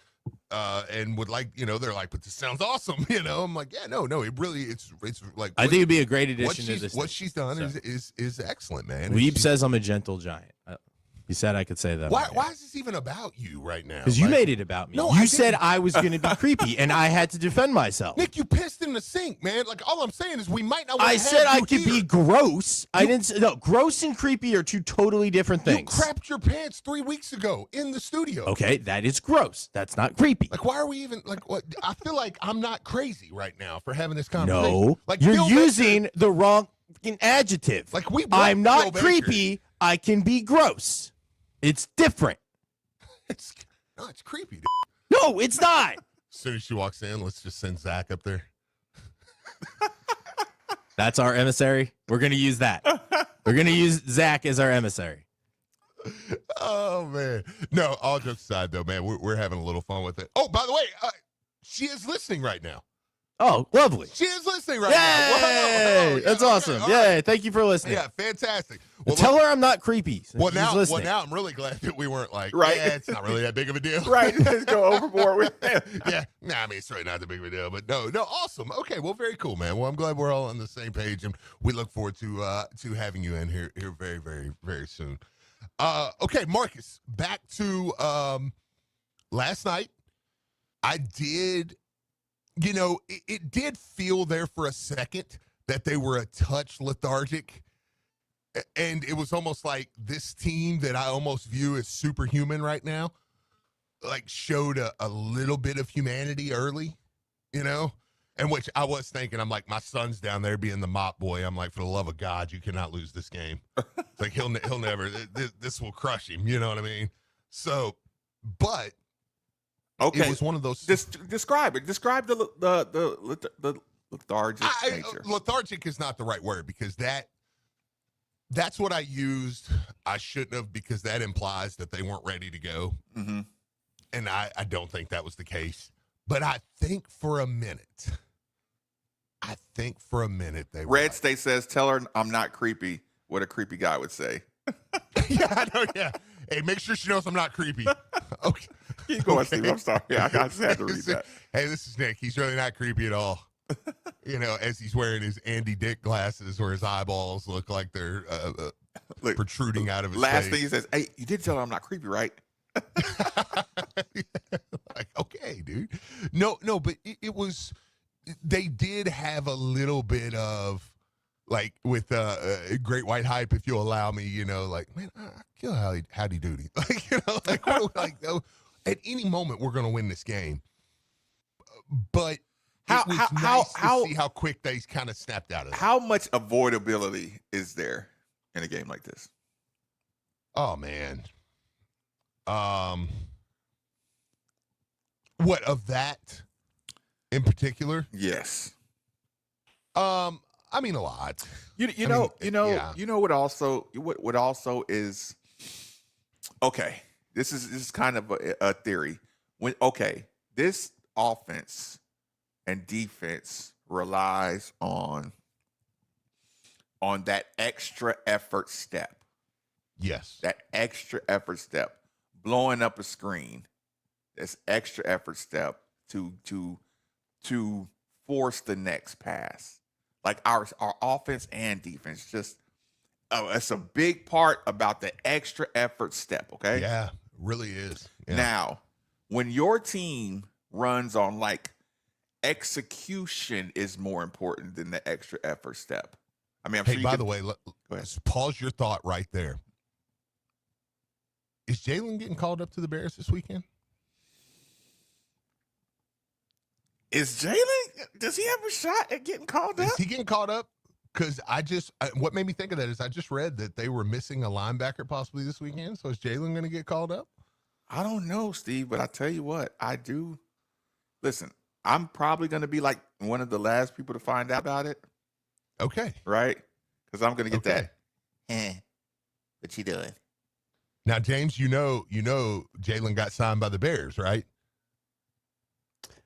and would like, they're like, but this sounds awesome, I'm like, yeah, no, it really, it's like. I think it'd be a great addition to this. What she's done is excellent, man. Weeb says I'm a gentle giant. You said I could say that. Why is this even about you right now? Because you made it about me. No, you I said didn't. I was going to be creepy, and I had to defend myself. Nick, you pissed in the sink, man. Like, all I'm saying is we might not want I to said have I you could here. be gross. I didn't say, no, gross and creepy are two totally different things. You crapped your pants 3 weeks ago in the studio. Okay, that is gross. That's not creepy. Like, why are we even, like, what? I feel like I'm not crazy right now for having this conversation. No, like, you're Bill using Baker- the wrong fucking adjective. Like, we I'm Bill not Baker. creepy. I can be gross. It's different. It's creepy, dude. No, it's not. As soon as she walks in, let's just send Zach up there. That's our emissary. We're going to use that. We're going to use Zach as our emissary. Oh, man. No, all jokes aside, though, man, we're having a little fun with it. Oh, by the way, she is listening right now. Oh, lovely. She is listening right Yay! now. Whoa, yeah, That's awesome. all Yay. right. Thank you for listening. Yeah, fantastic. Well, Tell her I'm not creepy. Well, She's now listening. I'm really glad that we weren't like, Right. yeah, it's not really that big of a deal. Right. Let's go overboard with it. Yeah. Nah, I mean, it's really not that big of a deal, but no, awesome. Okay, well, very cool, man. Well, I'm glad we're all on the same page, and we look forward to having you in here very, very, very soon. Okay, Marcus, back to last night. I did, it did feel there for a second that they were a touch lethargic. And it was almost like this team that I almost view as superhuman right now, like showed a little bit of humanity early, and which I was thinking, I'm like, my son's down there being the mop boy. I'm like, for the love of God, you cannot lose this game. It's like he'll never, this will crush him. You know what I mean? So, but Okay. it was one of those. Describe it. Describe the lethargic nature. Lethargic is not the right word because that's what I used. I shouldn't have because that implies that they weren't ready to go. Mm-hmm. And I don't think that was the case. But I think for a minute they were. Red State says, "Tell her I'm not creepy." What a creepy guy would say. Yeah, I know. Yeah. Hey, make sure she knows I'm not creepy. Okay. Keep going, Steve. I'm sorry. I just had to read that. Hey, this is Nick. He's really not creepy at all. As he's wearing his Andy Dick glasses where his eyeballs look like they're protruding out of his Last face. thing he says, "Hey, you did tell her I'm not creepy, right?" Like, okay, dude. No, but it was, they did have a little bit of, like, with Great White Hype, if you'll allow me, like, man, I kill Howdy Doody. Like, at any moment we're going to win this game. But it was nice to see how quick they kind of snapped out of it. How much avoidability is there in a game like this? Oh, man. What, of that in particular? Yes. I mean, a lot. You know what also is okay. This is kind of a theory. This offense and defense relies on that extra effort step. Yes. That extra effort step. Blowing up a screen. This extra effort step to force the next pass. Like our offense and defense, just it's a big part about the extra effort step. Okay. Yeah, really is. Yeah. Now, when your team runs on like execution is more important than the extra effort step. I mean, by the way, let's pause your thought right there. Is Jalen getting called up to the Bears this weekend? Is Jalen? Does he have a shot at getting called up? Is he getting called up? Because what made me think of that is I just read that they were missing a linebacker possibly this weekend. So is Jalen going to get called up? I don't know, Steve, but I tell you what, I do. Listen, I'm probably going to be like one of the last people to find out about it. Okay. Right? Because I'm going to get that. What you doing? Now, James, you know, Jalen got signed by the Bears, right?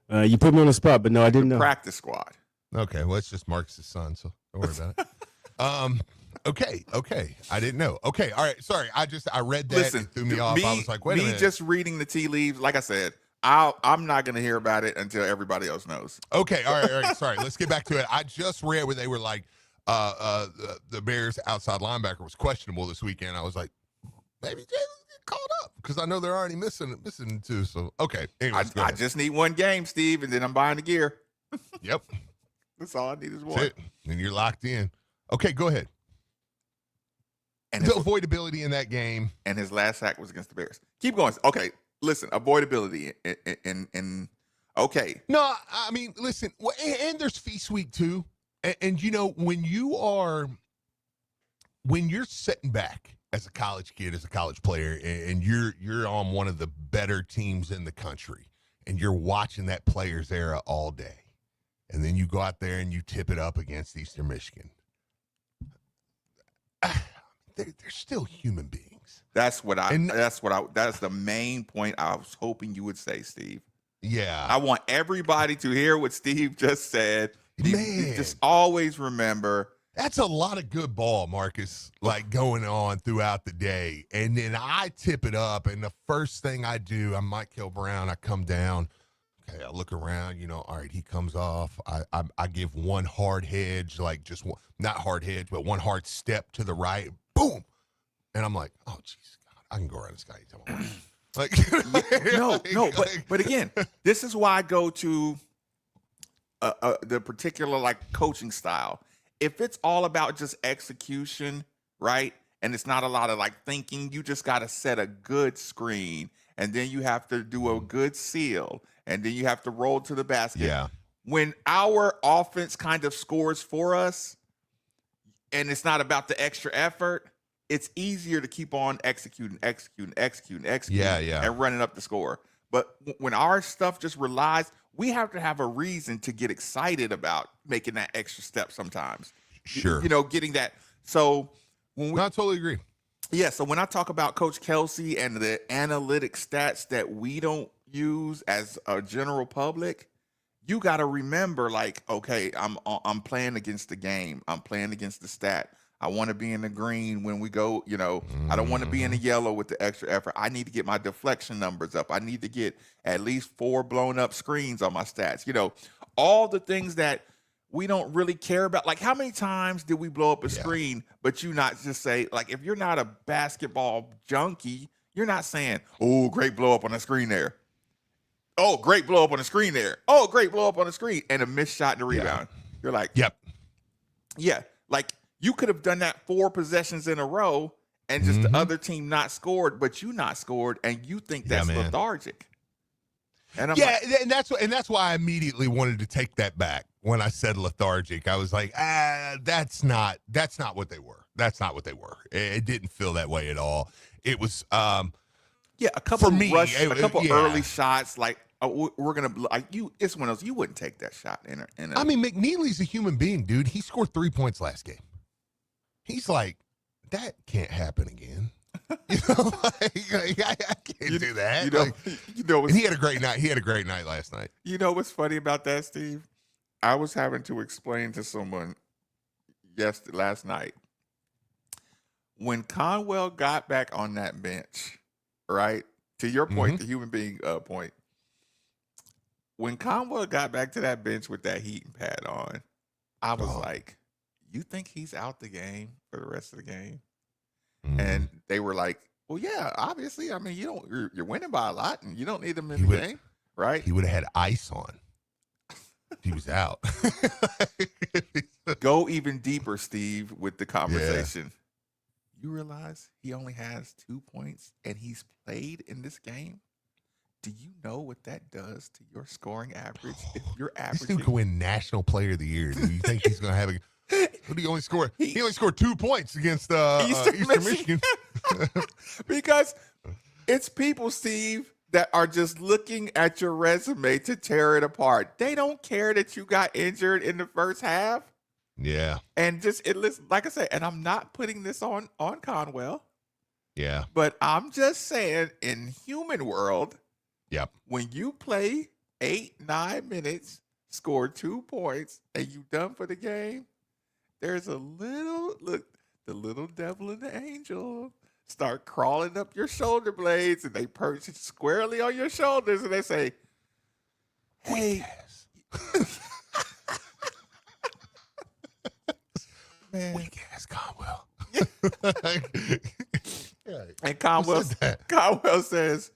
You put me on the spot, but no, I didn't know. Practice squad. Okay, well, it's just Marcus's son, so don't worry about it. Okay, I didn't know. Okay, all right, sorry. I read that. Listen, it threw me off. I was like, wait a minute. Just reading the tea leaves, like I said, I'm not going to hear about it until everybody else knows. Okay, all right. Sorry, let's get back to it. I just read where they were like, the Bears outside linebacker was questionable this weekend. I was like, maybe Jalen get called up because I know they're already missing two. So okay, anyways, I just need one game, Steve, and then I'm buying the gear. Yep, that's all I need is one. That's it. And you're locked in. Okay, go ahead. And the avoidability in that game, and his last sack was against the Bears. Keep going. Okay, listen, avoidability and okay. No, I mean, listen, and there's feast week too, and you know when you're sitting back as a college kid, as a college player, and you're on one of the better teams in the country, and you're watching that players era all day, and then you go out there and you tip it up against Eastern Michigan. They're still human beings. That's the main point I was hoping you would say, Steve. Yeah. I want everybody to hear what Steve just said. Man. Just always remember. That's a lot of good ball, Marcus, like going on throughout the day. And then I tip it up, and the first thing I do, I'm Mike Hill Brown, I come down. Okay, I look around, all right, he comes off. I give one hard hedge, like just one, not hard hedge, but one hard step to the right. Boom. And I'm like, oh, jeez, God, I can go around this guy. But again, this is why I go to the particular coaching style. If it's all about just execution, right, and it's not a lot of thinking, you just got to set a good screen, and then you have to do a good seal, and then you have to roll to the basket. Yeah. When our offense kind of scores for us, and it's not about the extra effort, it's easier to keep on executing, yeah, and running up the score. But when our stuff just relies, we have to have a reason to get excited about making that extra step sometimes. Sure. Getting that. So when I totally agree. Yeah, so when I talk about Coach Kelsey and the analytic stats that we don't use as a general public, you got to remember, okay, I'm playing against the game. I'm playing against the stat. I want to be in the green when we go, I don't want to be in the yellow with the extra effort. I need to get my deflection numbers up. I need to get at least 4 blown up screens on my stats. All the things that we don't really care about. Like, how many times did we blow up a screen, but you not just say, if you're not a basketball junkie, you're not saying, oh, great blow up on the screen there. Oh, great blow up on the screen there. Oh, great blow up on the screen. And a missed shot and a rebound. You're like, yep. Yeah. You could have done that 4 possessions in a row and just the other team not scored, but you not scored, and you think that's lethargic. And I'm and that's why I immediately wanted to take that back when I said lethargic. I was like, that's not what they were. That's not what they were. It didn't feel that way at all. It was a couple for me, early shots we're gonna it's one of those you wouldn't take that shot in I mean, McNeely's a human being, dude. He scored 3 points last game. He's like, that can't happen again. I can't do that. And he had a great night. He had a great night last night. You know what's funny about that, Steve? I was having to explain to someone last night. When Conwell got back on that bench, right? To your point, the human being point. When Conwell got back to that bench with that heating pad on, I was like, you think he's out the game for the rest of the game? And they were like, well, yeah, obviously. I mean, you're winning by a lot, and you don't need him in the game, right? He would have had ice on. He was out. Go even deeper, Steve, with the conversation. You realize he only has 2 points, and he's played in this game? Do you know what that does to your scoring average? If you're averaging, this dude could win National Player of the Year. Do you think he's going to have a? Who do you only score? He only scored 2 points against Eastern Michigan. Because it's people, Steve, that are just looking at your resume to tear it apart. They don't care that you got injured in the first half. Yeah. And listen, like I said, and I'm not putting this on Conwell. Yeah. But I'm just saying, in human world, when you play 8-9 minutes, score 2 points, and you done for the game, there's the little devil and the angel start crawling up your shoulder blades, and they perch squarely on your shoulders, and they say, hey, weak ass Conwell. And Conwell says,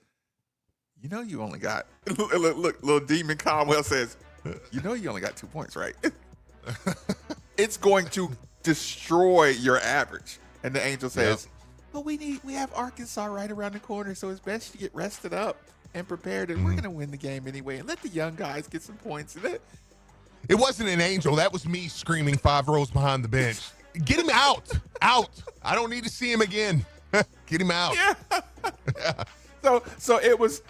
you know you only got, look, little demon Conwell says, you know you only got 2 points, right? It's going to destroy your average. And the Angel says, well, we have Arkansas right around the corner, so it's best to get rested up and prepared, and we're going to win the game anyway, and let the young guys get some points. It wasn't an Angel. That was me screaming 5 rows behind the bench. Get him out. I don't need to see him again. Get him out. Yeah. So it was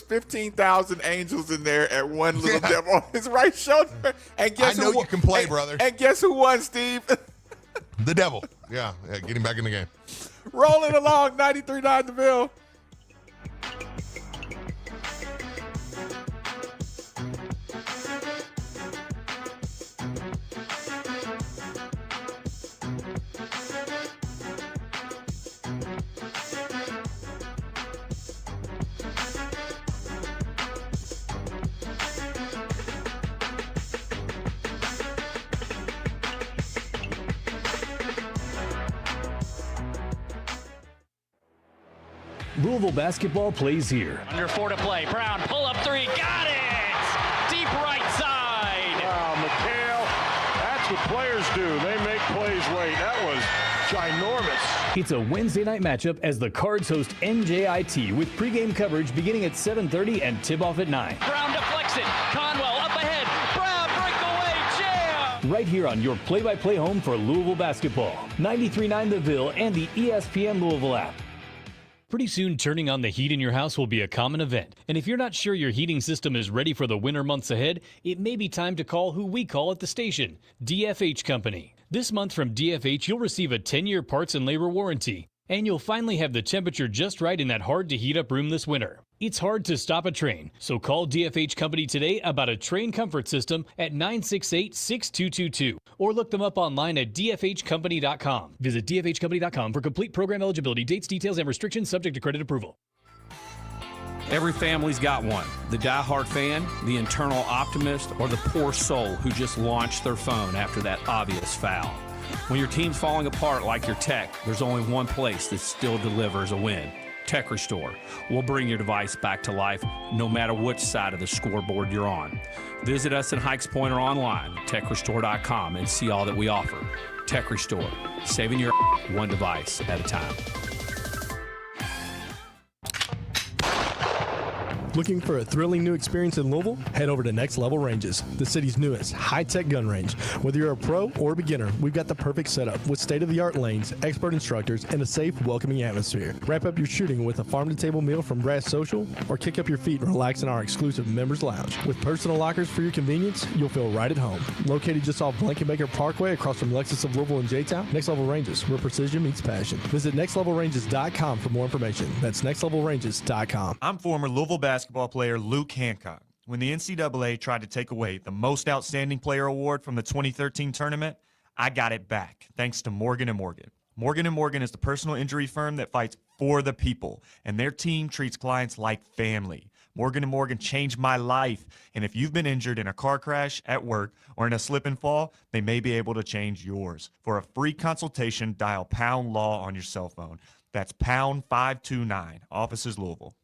15,000 angels in there at one little devil on his right shoulder. And guess I know you can play, brother. And guess who won, Steve? The devil. Yeah, get him back in the game. Rolling along, 93.9 The Ville. Louisville Basketball plays here. Under 4 to play. Brown, pull up 3. Got it! Deep right side. Wow, McHale, that's what players do. They make plays late. That was ginormous. It's a Wednesday night matchup as the Cards host NJIT with pregame coverage beginning at 7:30 and tip-off at 9. Brown deflects it. Conwell up ahead. Brown, breakaway, jam! Right here on your play-by-play home for Louisville Basketball. 93.9 The Ville and the ESPN Louisville app. Pretty soon, turning on the heat in your house will be a common event. And if you're not sure your heating system is ready for the winter months ahead, it may be time to call who we call at the station, DFH Company. This month from DFH, you'll receive a 10-year parts and labor warranty. And you'll finally have the temperature just right in that hard-to-heat-up room this winter. It's hard to stop a train, so call DFH Company today about a train comfort system at 968-6222 or look them up online at dfhcompany.com. Visit dfhcompany.com for complete program eligibility, dates, details, and restrictions subject to credit approval. Every family's got one. The diehard fan, the internal optimist, or the poor soul who just launched their phone after that obvious foul. When your team's falling apart like your tech, there's only one place that still delivers a win. Tech Restore. We'll bring your device back to life no matter which side of the scoreboard you're on. Visit us in Hikes Point or online, techrestore.com, and see all that we offer. Tech Restore, saving your one device at a time. Looking for a thrilling new experience in Louisville? Head over to Next Level Ranges, the city's newest high-tech gun range. Whether you're a pro or a beginner, we've got the perfect setup with state-of-the-art lanes, expert instructors, and a safe, welcoming atmosphere. Wrap up your shooting with a farm-to-table meal from Brass Social, or kick up your feet and relax in our exclusive members lounge. With personal lockers for your convenience, you'll feel right at home. Located just off Blankenbaker Parkway across from Lexus of Louisville and J-Town, Next Level Ranges, where precision meets passion. Visit nextlevelranges.com for more information. That's nextlevelranges.com. I'm former Louisville basketball player Luke Hancock. When the NCAA tried to take away the Most Outstanding Player Award from the 2013 tournament, I got it back thanks to Morgan & Morgan. Morgan & Morgan is the personal injury firm that fights for the people, and their team treats clients like family. Morgan & Morgan changed my life, and if you've been injured in a car crash, at work, or in a slip and fall, they may be able to change yours. For a free consultation, dial # law on your cell phone. That's #529, offices Louisville.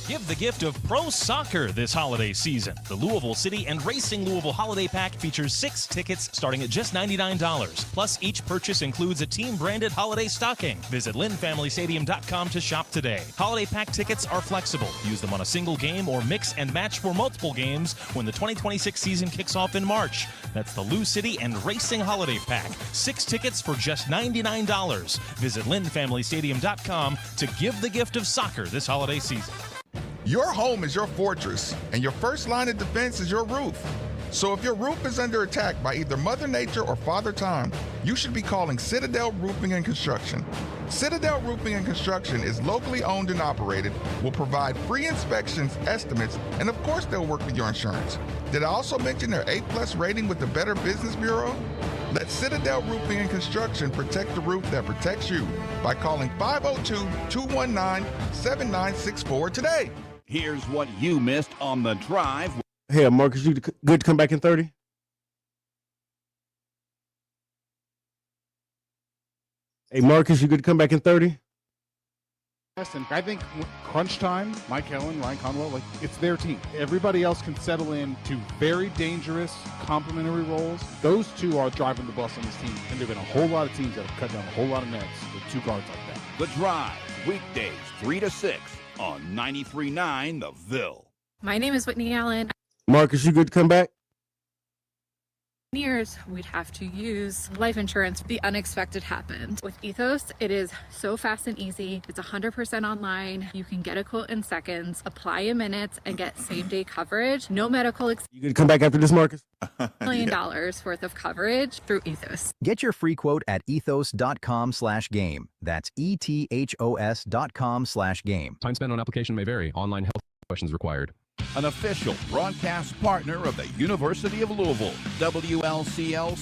Give the gift of pro soccer this holiday season. The Louisville City and Racing Louisville Holiday Pack features 6 tickets starting at just $99. Plus, each purchase includes a team-branded holiday stocking. Visit LynnFamilyStadium.com to shop today. Holiday Pack tickets are flexible. Use them on a single game or mix and match for multiple games when the 2026 season kicks off in March. That's the Lou City and Racing Holiday Pack. 6 tickets for just $99. Visit LynnFamilyStadium.com to give the gift of soccer this holiday season. Your home is your fortress, and your first line of defense is your roof. So if your roof is under attack by either Mother Nature or Father Time, you should be calling Citadel Roofing and Construction. Citadel Roofing and Construction is locally owned and operated, will provide free inspections, estimates, and of course they'll work with your insurance. Did I also mention their A+ rating with the Better Business Bureau? Let Citadel Roofing and Construction protect the roof that protects you by calling 502-219-7964 today. Here's what you missed on the drive. Hey, Marcus, you good to come back in 30? Hey, Marcus, you good to come back in 30? And I think crunch time, Mike Helen, Ryan Conwell, like it's their team. Everybody else can settle in to very dangerous complementary roles. Those two are driving the bus on this team, and there have been a whole lot of teams that have cut down a whole lot of nets with two guards like that. The Drive, weekdays 3 to 6 on 93.9 The Ville. My name is Whitney Allen. Marcus, you good to come back? Years we'd have to use life insurance. The unexpected happened. With Ethos, it is so fast and easy. It's 100% online. You can get a quote in seconds, apply in minutes, and get same-day coverage. No medical You good to come back after this, Marcus? $1 million worth of coverage through Ethos. Get your free quote at ethos.com/game. That's ETHOS.com/game. Time spent on application may vary. Online health questions required. An official broadcast partner of the University of Louisville, WLCL.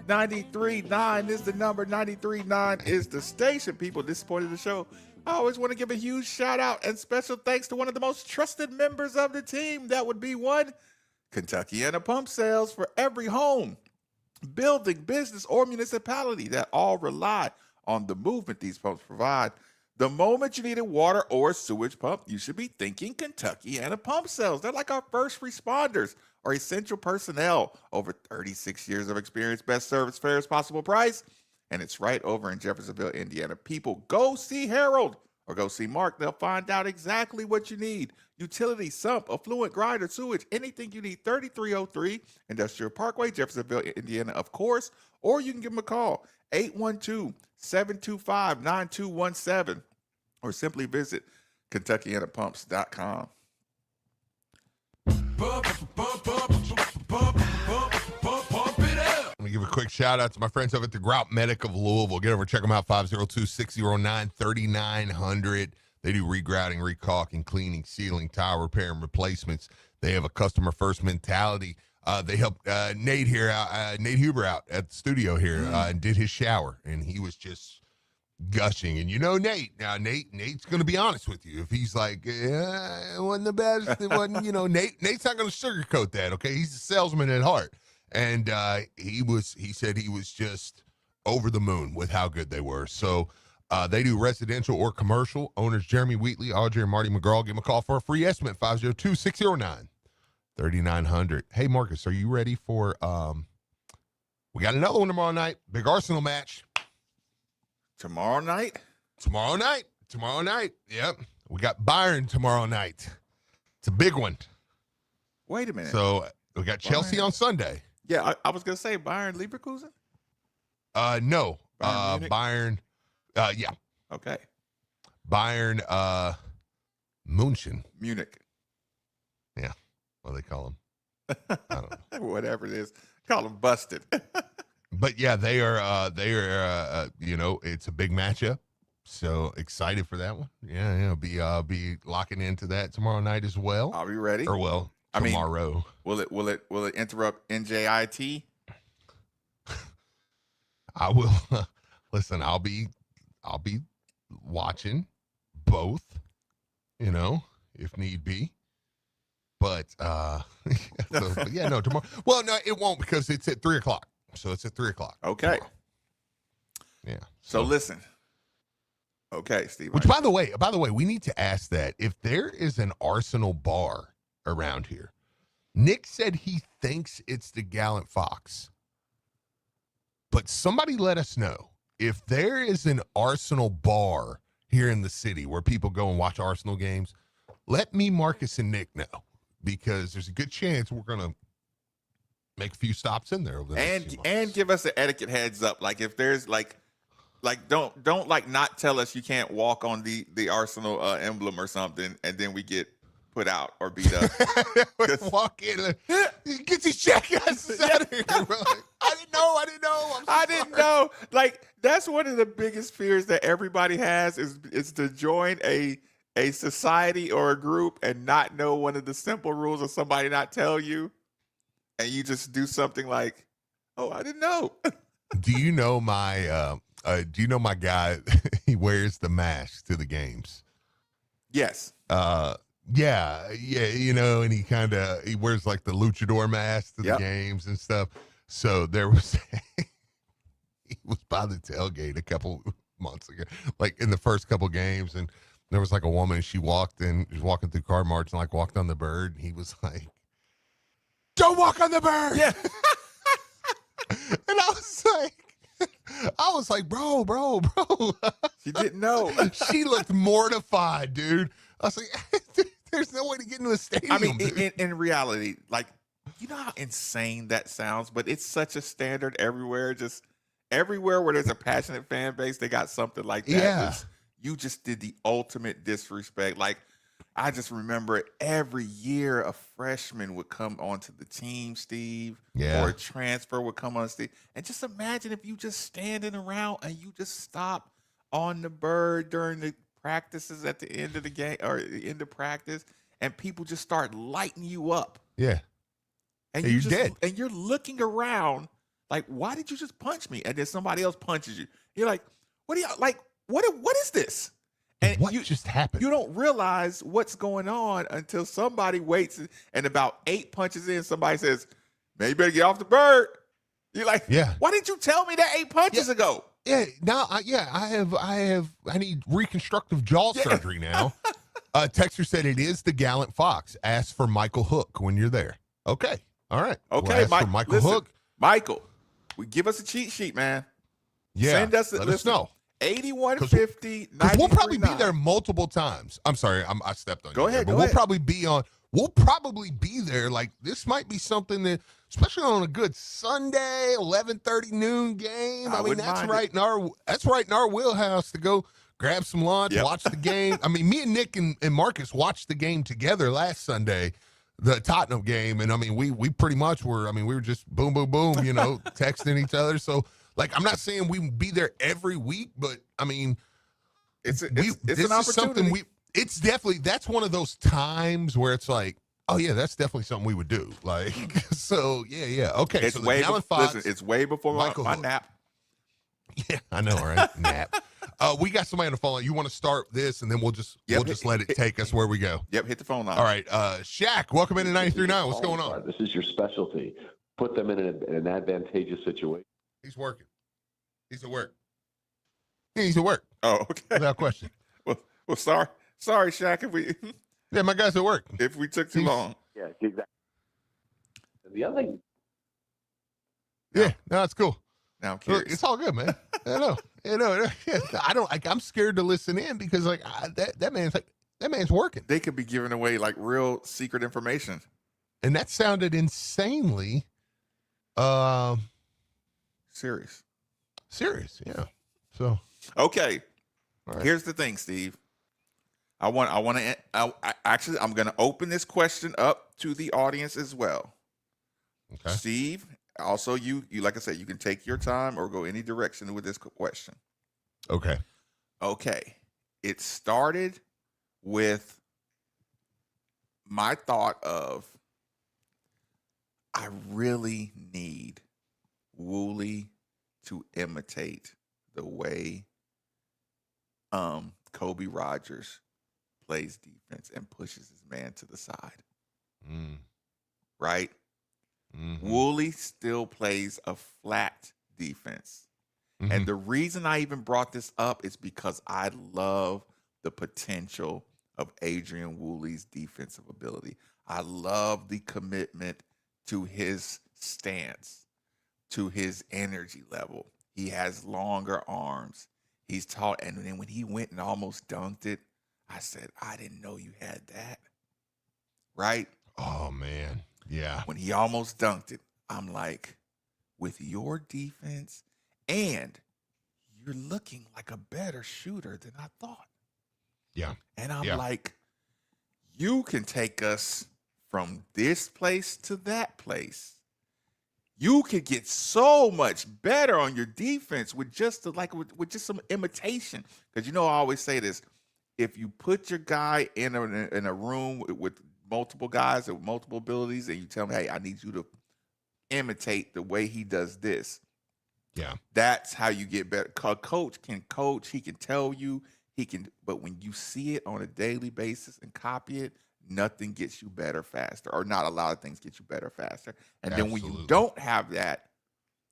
$93.9 is the number. $93.9 is the station. People disappointed the show. I always want to give a huge shout out and special thanks to one of the most trusted members of the team. That would be one Kentuckiana Pump Sales. For every home, building, business, or municipality that all rely on the movement these pumps provide. The moment you need a water or sewage pump, you should be thinking Kentuckiana Pump Sales. They're like our first responders or essential personnel. Over 36 years of experience, best service, fairest possible price. And it's right over in Jeffersonville, Indiana. People, go see Harold or go see Mark. They'll find out exactly what you need. Utility, sump, affluent, grinder, sewage, anything you need. 3303 Industrial Parkway, Jeffersonville, Indiana, of course. Or you can give them a call, 812-725-9217. Or simply visit KentuckianaPumps.com. Let me give a quick shout out to my friends over at the Grout Medic of Louisville. Get over, check them out, 502-609-3900. They do regrouting, recaulking, cleaning, sealing, tile repair, and replacements. They have a customer-first mentality. They helped Nate Huber out at the studio here and did his shower, and he was just gushing. And you know Nate. Now, Nate's going to be honest with you. If he's like, it wasn't the best, it wasn't, Nate's not going to sugarcoat that, okay? He's a salesman at heart. And he said he was just over the moon with how good they were. So they do residential or commercial. Owners Jeremy Wheatley, Audrey, and Marty McGraw. Give them a call for a free estimate, 502-609-3900. Hey, Marcus, are you ready for we got another one tomorrow night. Big Arsenal match. Tomorrow night? Tomorrow night. Yep. We got Bayern tomorrow night. It's a big one. Wait a minute. So we got Chelsea on Sunday. Yeah, I was going to say Bayern Leverkusen? No. Bayern yeah. Okay. Bayern München. Munich. Yeah. What do they call them? I don't know. Whatever it is. Call them busted. But yeah, they are it's a big matchup. So excited for that one. Yeah, be locking into that tomorrow night as well. I'll be ready. Or tomorrow. Will it interrupt NJIT? I will listen, I'll be watching both, if need be. But tomorrow. Well, no, it won't, because it's at 3:00. So it's at 3:00. Okay. Tomorrow. Yeah. So listen. Okay, Steve. Which, by the way, we need to ask that if there is an Arsenal bar around here. Nick said he thinks it's the Gallant Fox. But somebody let us know if there is an Arsenal bar here in the city where people go and watch Arsenal games. Let me, Marcus, and Nick know, because there's a good chance we're going to make a few stops in there over the next few months. And give us an etiquette heads up. Like if there's like don't not tell us you can't walk on the Arsenal emblem or something, and then we get put out or beat up. Walk in, get these jackasses out of here, bro. I didn't know. Like, that's one of the biggest fears that everybody has is to join a society or a group and not know one of the simple rules, or somebody not tell you, and you just do something like, "Oh, I didn't know." Do you know my guy? He wears the mask to the games. Yes. Yeah, you know, and he wears like the luchador mask to the games and stuff. So there was he was by the tailgate a couple months ago, like in the first couple games, and there was like a woman. She was walking through Card March and like walked on the bird, and he was like, "Don't walk on the bird." Yeah. And I was like, bro. She didn't know. She looked mortified, dude. I was like, there's no way to get into a stadium. I mean, in reality, like, you know how insane that sounds, but it's such a standard everywhere. Just everywhere where there's a passionate fan base, they got something like that. Yeah. You just did the ultimate disrespect. Like, I just remember every year a freshman would come onto the team, Steve, or a transfer would come on, Steve. And just imagine if you just standing around and you just stop on the bird during the practices at the end of the game or the end of practice, and people just start lighting you up. Yeah. And you're just, dead. And you're looking around like, why did you just punch me? And then somebody else punches you. You're like, what is this? And what just happened? You don't realize what's going on until somebody waits, and about 8 punches in, somebody says, "Man, you better get off the bird." You're like, why didn't you tell me that 8 punches ago? Yeah, now, I need reconstructive jaw surgery now. Texter said it is the Gallant Fox. Ask for Michael Hook when you're there. Okay, all right. Okay, we'll Michael listen, Hook. Michael, give us a cheat sheet, man. Yeah, Send us. let us know. 8150. Because we'll probably be there multiple times. I'm sorry, I stepped on you. Go ahead. But we'll probably be there. Like, this might be something that, especially on a good Sunday, 11:30 noon game. I mean, that's right in our wheelhouse to go grab some lunch, watch the game. I mean, me and Nick and Marcus watched the game together last Sunday, the Tottenham game, and I mean, we pretty much were. I mean, we were just boom, boom, boom, you know, texting each other. So, like, I'm not saying we would be there every week, but I mean, it's an opportunity. It's definitely, that's one of those times where it's like, oh yeah, that's definitely something we would do. Like, so yeah. Okay, it's so way Fox, it's way before my nap. Yeah, I know, right? Nap. We got somebody on the phone. You want to start this, and then we'll just let it take us where we go. Yep, hit the phone line. All right, Shaq, welcome into 93.9. What's going on? This is your specialty. Put them in an advantageous situation. He's working. He's at work. He's at work. Oh, okay. Without question. Well, sorry, Shaq, if we. Yeah, my guy's at work. If we took too long. Yeah, exactly. And the other thing. Yeah, no, it's cool. Now I'm curious. Look, it's all good, man. I know. I don't. Like, I'm scared to listen in because that man's working. They could be giving away like real secret information. And that sounded insanely serious. Yeah. So okay. Right. Here's the thing, Steve. I'm going to open this question up to the audience as well. Okay. Steve, also you like I said, you can take your time or go any direction with this question. Okay. It started with my thought of, I really need Wooly to imitate the way Kobe Rogers plays defense and pushes his man to the side. Right? Mm-hmm. Wooly still plays a flat defense. Mm-hmm. And the reason I even brought this up is because I love the potential of Adrian Woolley's defensive ability. I love the commitment to his stance, to his energy level. He has longer arms. He's tall. And then when he went and almost dunked it, I said, I didn't know you had that. Right? Oh, man. Yeah. When he almost dunked it, I'm like, with your defense, and you're looking like a better shooter than I thought. Yeah. And I'm like, you can take us from this place to that place. You could get so much better on your defense with just with just some imitation. Because I always say this: if you put your guy in a room with multiple guys with multiple abilities, and you tell him, "Hey, I need you to imitate the way he does this," that's how you get better. A coach can coach; he can tell you, but when you see it on a daily basis and copy it, nothing gets you better faster, or not a lot of things get you better faster. And then when you don't have that,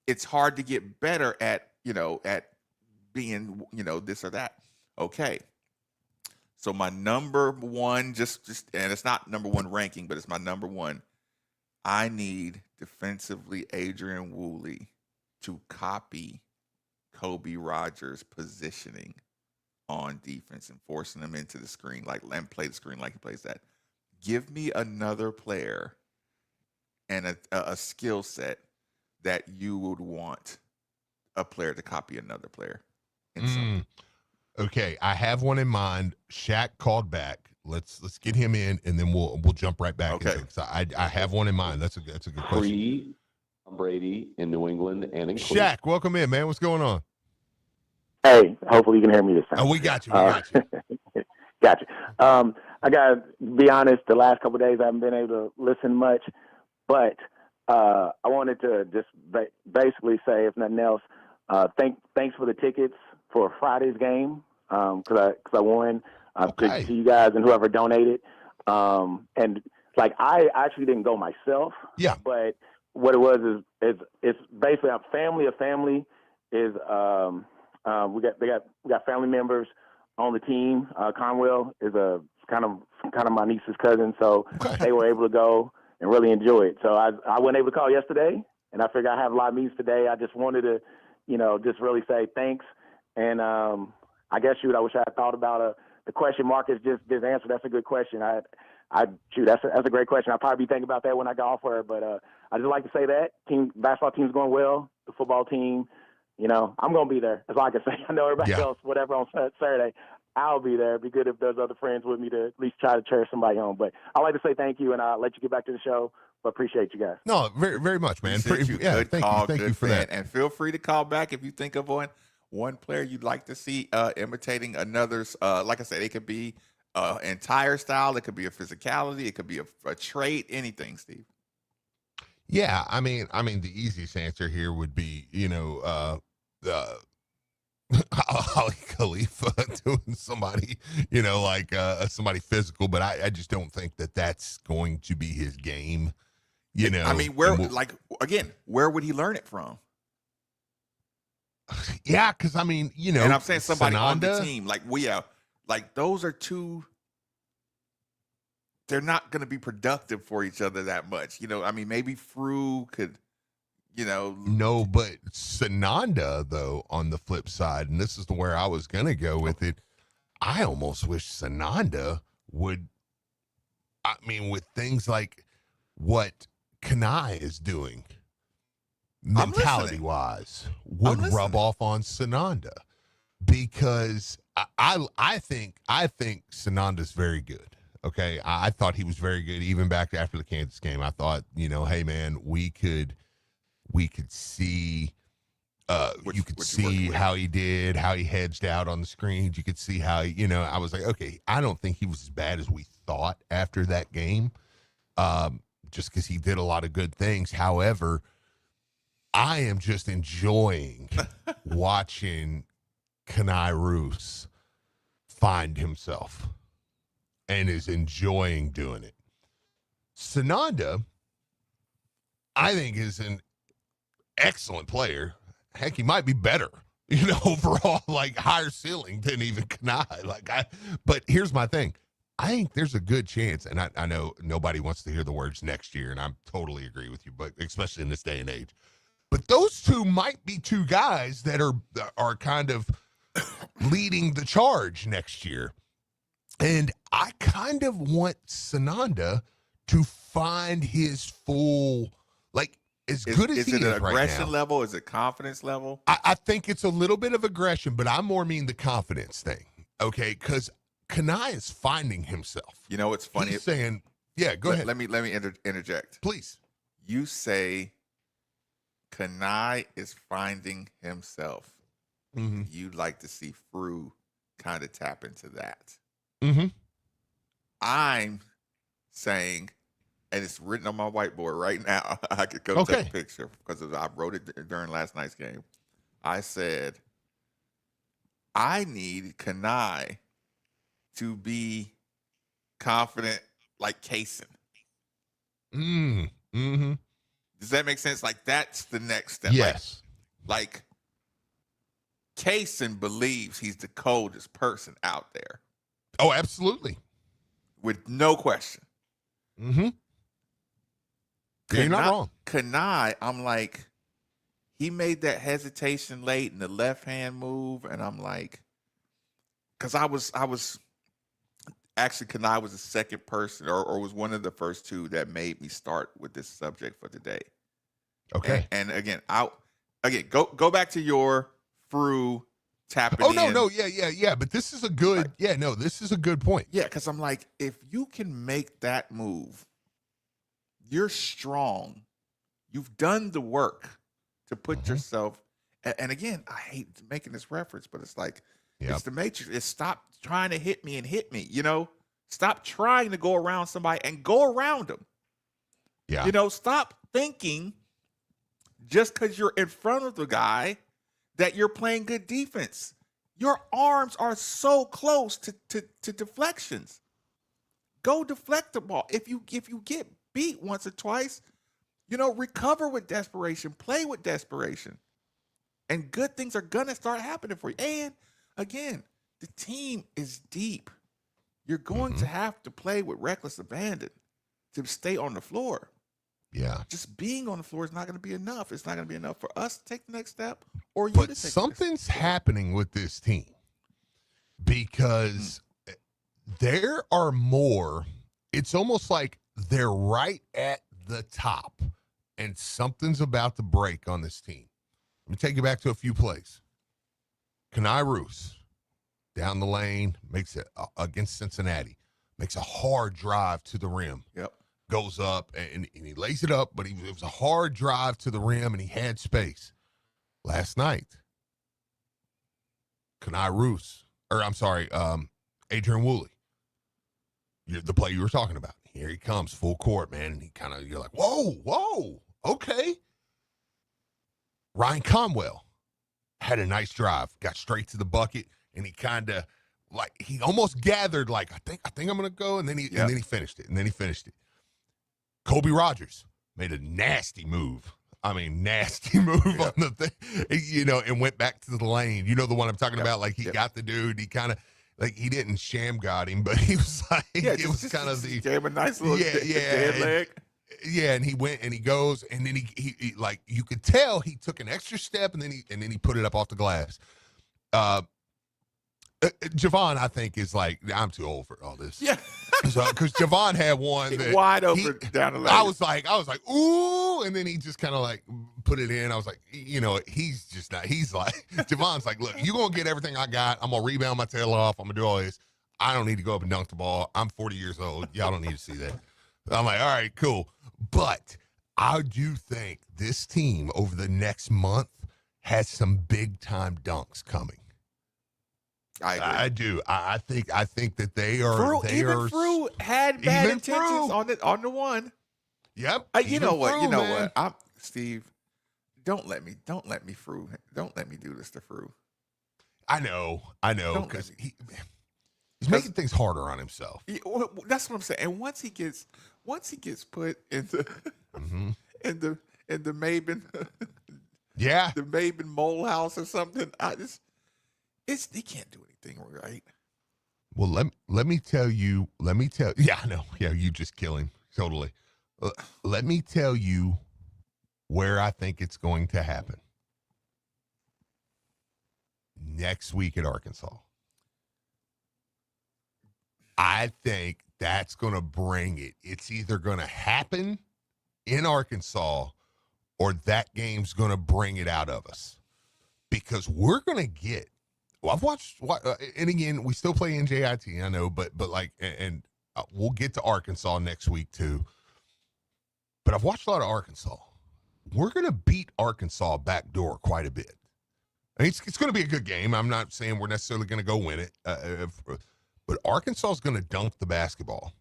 it's hard to get better at being, this or that. Okay. So my number one, just and it's not number one ranking, but it's my number one. I need defensively Adrian Woolley to copy Kobe Rogers' positioning on defense and forcing him into the screen, and play the screen like he plays that. Give me another player and a skill set that you would want a player to copy another player in something. Okay, I have one in mind. Shaq called back. Let's get him in, and then we'll jump right back. Okay, I have one in mind. That's a good question. Free Brady in New England and in Cleveland. Shaq, welcome in, man. What's going on? Hey, hopefully you can hear me this time. Oh, we got you. Got you. I gotta be honest. The last couple of days I haven't been able to listen much, but I wanted to just basically say, if nothing else, thanks for the tickets for Friday's game, because I won. To you guys and whoever donated. And I actually didn't go myself. Yeah. But what it was is it's basically a family. A family is we got family members on the team. Conwell is a kind of my niece's cousin, so they were able to go and really enjoy it. So I wasn't able to call yesterday, and I figured I have a lot of meetings today. I just wanted to, just really say thanks. And I guess I wish I had thought about the question Marcus just answered. That's a good question. That's a great question. I'll probably be thinking about that when I go off her. But I just like to say that basketball team's going well. The football team, I'm going to be there. That's all I can say. I know everybody else, whatever on Saturday, I'll be there. It'd be good if there's other friends with me to at least try to cheer somebody home. But I'd like to say thank you, and I'll let you get back to the show. But appreciate you guys. No, very, very much, man. Thank you For that. And feel free to call back if you think of one player you'd like to see imitating another's. Like I said, it could be entire style. It could be a physicality. It could be a trait. Anything, Steve. Yeah, I mean, the easiest answer here would be, Ali Khalifa doing somebody, somebody physical. But I just don't think that that's going to be his game. I mean, where would he learn it from? Yeah, because I mean, and I'm saying somebody on the Sananda, team, those are two. They're not going to be productive for each other that much, I mean, maybe Frew could, No, but Sananda, though, on the flip side, and this is where I was going to go with it. I almost wish Sananda would. I mean, with things like what Kanai is doing, mentality-wise, would rub off on Sananda, because I think Sananda's very good. Okay, I thought he was very good even back after the Kansas game. I thought, hey man, we could see, you could see how he did, how he hedged out on the screens. You could see how I was like, okay, I don't think he was as bad as we thought after that game, just because he did a lot of good things. However, I am just enjoying watching Kanai Roos find himself and is enjoying doing it. Sananda, I think, is an excellent player. Heck, he might be better, overall, higher ceiling than even Kanai. But here's my thing. I think there's a good chance, and I know nobody wants to hear the words next year, and I totally agree with you, but especially in this day and age. But those two might be two guys that are kind of leading the charge next year. And I kind of want Sananda to find his full, as good as he is right now. Is it an aggression level? Is it confidence level? I think it's a little bit of aggression, but I more mean the confidence thing, okay? Because Kanai is finding himself. It's funny. He's saying, yeah, go ahead. Let me interject. Please. You say Kanai is finding himself. Mm-hmm. You'd like to see Frew kind of tap into that. Mm-hmm. I'm saying, and it's written on my whiteboard right now. I could go take a picture because I wrote it during last night's game. I said, I need Kanai to be confident like Kaysen. Mm-hmm. Does that make sense? Like, that's the next step. Yes. Like Kaysen believes he's the coldest person out there. Oh, absolutely. With no question. Mm-hmm. You're not wrong. Kanai, I'm like, he made that hesitation late in the left hand move, and I'm like, because I was actually, Kanai was the second person, or was one of the first two that made me start with this subject for today. Okay. And again, go back to your Frew tapping. Oh no, yeah. But this is a good, this is a good point. Yeah, because I'm like, if you can make that move, you're strong. You've done the work to put yourself. And again, I hate making this reference, but it's like, it's the Matrix. It's stop trying to hit me and hit me. Stop trying to go around somebody and go around them. Yeah. Stop thinking just because you're in front of the guy that you're playing good defense. Your arms are so close to deflections. Go deflect the ball. If you get beat once or twice, recover with desperation, play with desperation. And good things are going to start happening for you. And again, the team is deep. You're going to have to play with reckless abandon to stay on the floor. Yeah. Just being on the floor is not going to be enough. It's not going to be enough for us to take the next step or you but to take something's happening with this team because there are more. It's almost like they're right at the top and something's about to break on this team. Let me take you back to a few plays. Kanai Roos down the lane, makes it against Cincinnati, makes a hard drive to the rim. Yep. Goes up and he lays it up, but it was a hard drive to the rim and he had space. Last night, Kanai Roos, Adrian Woolley, the play you were talking about. Here he comes, full court, man, and you're like, whoa, okay. Ryan Conwell had a nice drive, got straight to the bucket, and he almost gathered I think I'm gonna go, and then he finished it. Kobe Rogers made a nasty move. On the thing, and went back to the lane. You know the one I'm talking about? Like, he got the dude. He kind of, he didn't sham got him, but he was like, it was kind of the. Gave him a nice little dead leg. Yeah, and he went and he goes, and then he like, you could tell he took an extra step, and then he put it up off the glass. Javon, I think, is like, I'm too old for all this. Yeah. Because Javon had one that wide open down the lane. I was like, ooh, and then he just kind of like put it in. I was like, he's just not. He's like, Javon's like, look, you're gonna get everything I got. I'm gonna rebound my tail off. I'm gonna do all this. I don't need to go up and dunk the ball. I'm 40 years old. Y'all don't need to see that. I'm like, all right, cool. But I do think this team over the next month has some big time dunks coming. I agree. I do. I think that they are. Frew had bad intentions on the one. Yep. You know what? Steve, don't let me Frew. Don't let me do this to Frew. I know, because he's making things harder on himself. That's what I'm saying. And once he gets put in the in the Maben, the Maben mole house or something, he can't do anything right. Well, let me tell you. Yeah, I know. Yeah, you just kill him totally. Let me tell you where I think it's going to happen. Next week at Arkansas. I think that's going to bring it. It's either going to happen in Arkansas or that game's going to bring it out of us. Because we're going to get, I've watched, and again, we still play NJIT, I know, but we'll get to Arkansas next week too. But I've watched a lot of Arkansas. we're going to beat Arkansas backdoor quite a bit. I mean, it's going to be a good game. I'm not saying we're necessarily going to go win it, but Arkansas is going to dunk the basketball.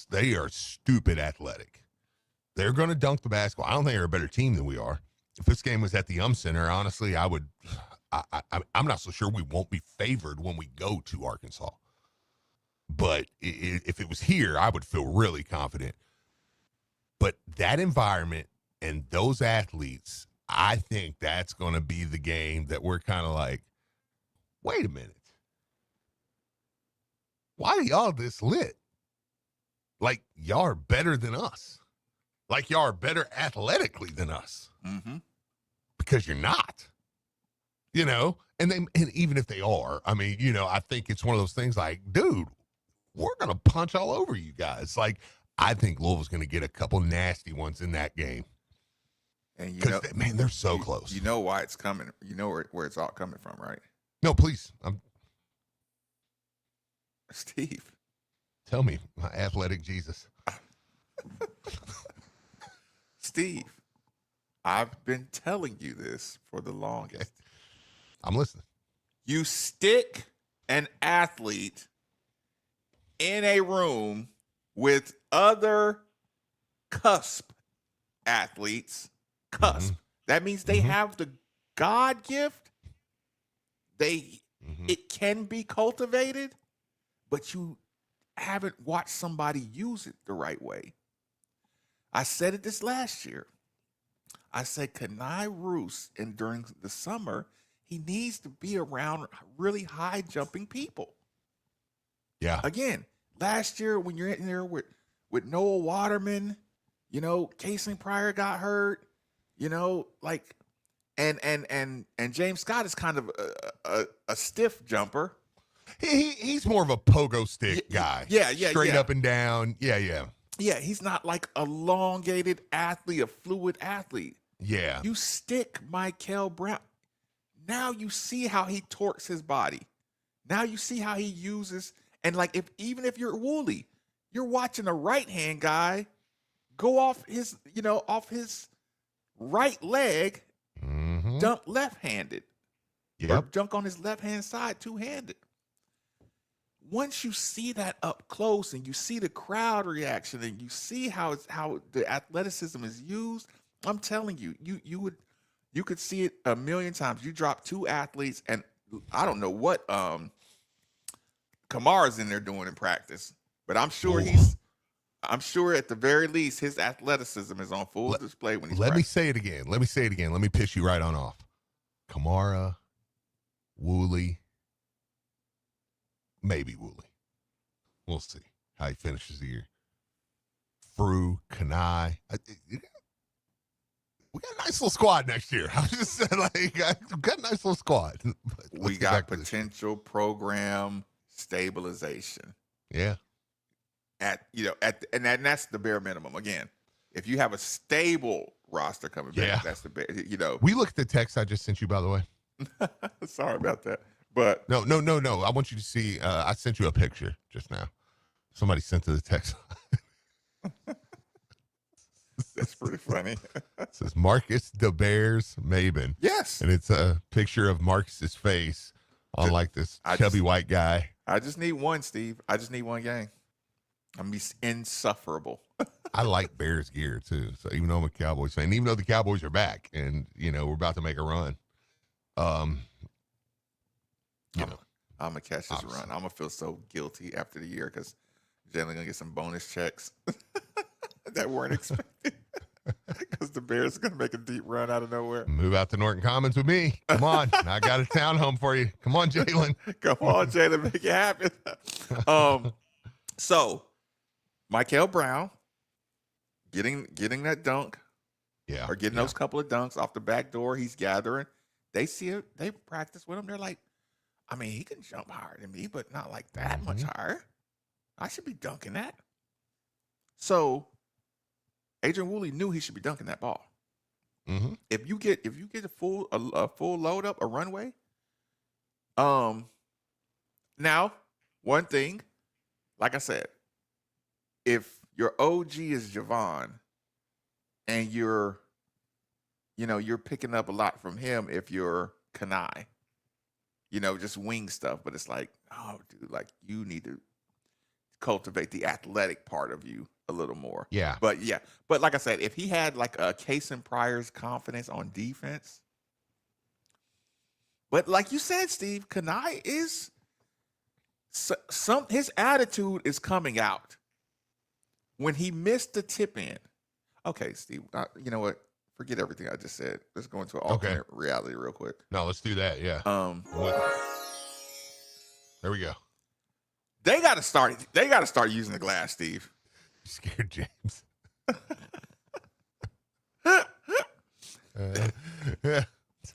They are stupid athletic. They're going to dunk the basketball. I don't think they're a better team than we are. If this game was at the Center, honestly, I'm not so sure we won't be favored when we go to Arkansas. But if it was here, I would feel really confident. But that environment and those athletes, I think that's going to be the game that we're kind of like, wait a minute. Why are y'all this lit? Like, y'all are better than us. Like, y'all are better athletically than us. Mm-hmm. Because you're not. And even if they are, I mean, I think it's one of those things like, dude, we're going to punch all over you guys. Like, I think Louisville's going to get a couple nasty ones in that game. And man, they're so close. You know why it's coming. You know where it's all coming from, right? No, please. Steve. Tell me, my athletic Jesus. Steve, I've been telling you this for the longest. I'm listening. You stick an athlete in a room with other cusp athletes. Cusp. Mm-hmm. That means they have the God gift. It can be cultivated, but you haven't watched somebody use it the right way. I said it this last year. I said Kenai Roos, and during the summer, he needs to be around really high jumping people. Yeah. Again, last year when you're in there with Noah Waterman, Casey Pryor got hurt, and James Scott is kind of a stiff jumper. He's more of a pogo stick guy. Yeah. Straight up and down. Yeah. Yeah, he's not like a elongated athlete, a fluid athlete. Yeah. You stick Michael Brown. Now you see how he torques his body. Now you see how he uses, and like even if you're Woolley, you're watching a right-hand guy go off his right leg, dunk left-handed. Or dunk on his left-hand side two-handed. Once you see that up close and you see the crowd reaction and you see how the athleticism is used, I'm telling you, you could see it a million times. You drop two athletes, and I don't know what Kamara's in there doing in practice, but I'm sure at the very least his athleticism is on full display when he's Let me practicing. say it again. Let me piss you right on off. Kamara, Woolley, maybe Woolley. We'll see how he finishes the year. Frew, Kenai. We got a nice little squad next year. I was just saying, we got a nice little squad. We got potential program stabilization. Yeah. And that's the bare minimum. Again, if you have a stable roster coming back, that's the bare. We look at the text I just sent you, by the way. Sorry about that. But no. I want you to see. I sent you a picture just now. Somebody sent to the text. That's pretty funny. It says Marcus DeBears Maben. Yes. And it's a picture of Marcus's face on this chubby white guy. I just need one, Steve. I just need one gang. I'm be insufferable. I like Bears gear too. So even though I'm a Cowboys fan, even though the Cowboys are back and we're about to make a run, I'm gonna catch this run. I'm gonna feel so guilty after the year because Jalen gonna get some bonus checks that weren't expected because the Bears are gonna make a deep run out of nowhere. Move out to Norton Commons with me. Come on, I got a townhome for you. Come on, Jalen. Come on, Jalen, make it happen. So Michael Brown getting that dunk, or getting those couple of dunks off the back door. He's gathering. They see it. They practice with him. They're like, I mean, he can jump higher than me, but not like that much higher. I should be dunking that. So Adrian Woolley knew he should be dunking that ball. Mm-hmm. If you get a full load up, a runway. Now, one thing, like I said, if your OG is Javon and you're you're picking up a lot from him if you're Kanai. Just wing stuff. But it's like, oh, dude, like you need to cultivate the athletic part of you a little more. Yeah. But like I said, if he had like a Kason Pryor's confidence on defense, but like you said, Steve, Kanai is his attitude is coming out when he missed the tip in. Okay, Steve, you know what? Forget everything I just said. Let's go into alternate reality real quick. No, let's do that. Yeah. There we go. They got to start using the glass, Steve. You scared James.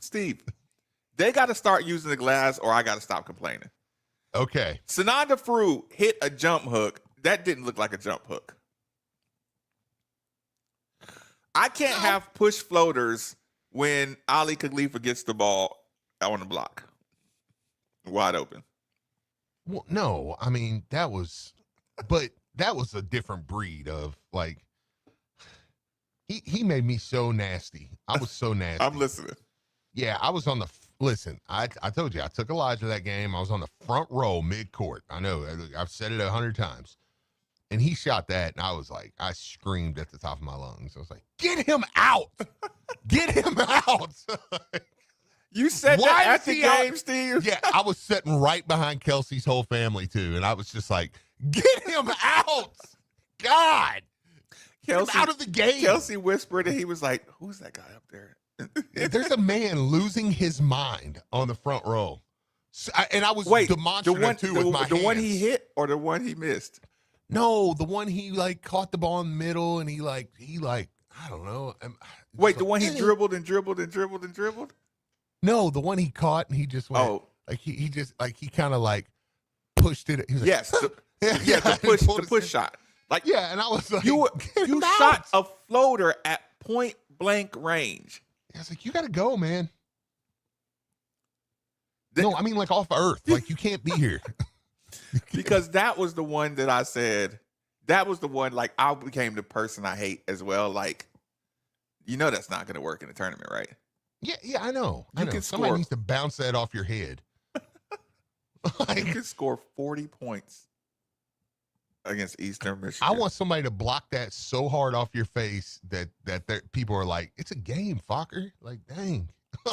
Steve, they got to start using the glass, or I got to stop complaining. Okay. Sananda Fru hit a jump hook. That didn't look like a jump hook. I can't have push floaters when Ali Khalifa gets the ball on the block. Wide open. Well, no, I mean, that was a different breed of like, he made me so nasty. I was so nasty. I'm listening. Yeah, I was on listen, I told you, I took Elijah that game. I was on the front row mid-court. I know, I've said it 100 times. And he shot that, and I was like, I screamed at the top of my lungs. I was like, get him out. Get him out. You said that at the game, Steve? Yeah, I was sitting right behind Kelsey's whole family, too. And I was just like, get him out. God. Get him out of the game. Kelsey whispered, and he was like, who's that guy up there? There's a man losing his mind on the front row. And I was demonstrative, too, with my hands. The one he hit or the one he missed? No, the one he like caught the ball in the middle and he like I don't know. Wait, the one he dribbled and dribbled and dribbled and dribbled? No, the one he caught and he just went like he just like he kind of like pushed it. He was yes, like, the push shot. Like and I was like, you shot a floater at point blank range. I was like, you got to go, man. No, I mean like off Earth. Like you can't be here. Because that was the one that I said, that was the one, like, I became the person I hate as well. Like, that's not going to work in a tournament, right? Yeah, I know. Somebody needs to bounce that off your head. You can score 40 points against Eastern Michigan. I want somebody to block that so hard off your face that people are like, it's a game, Fokker. Like, dang.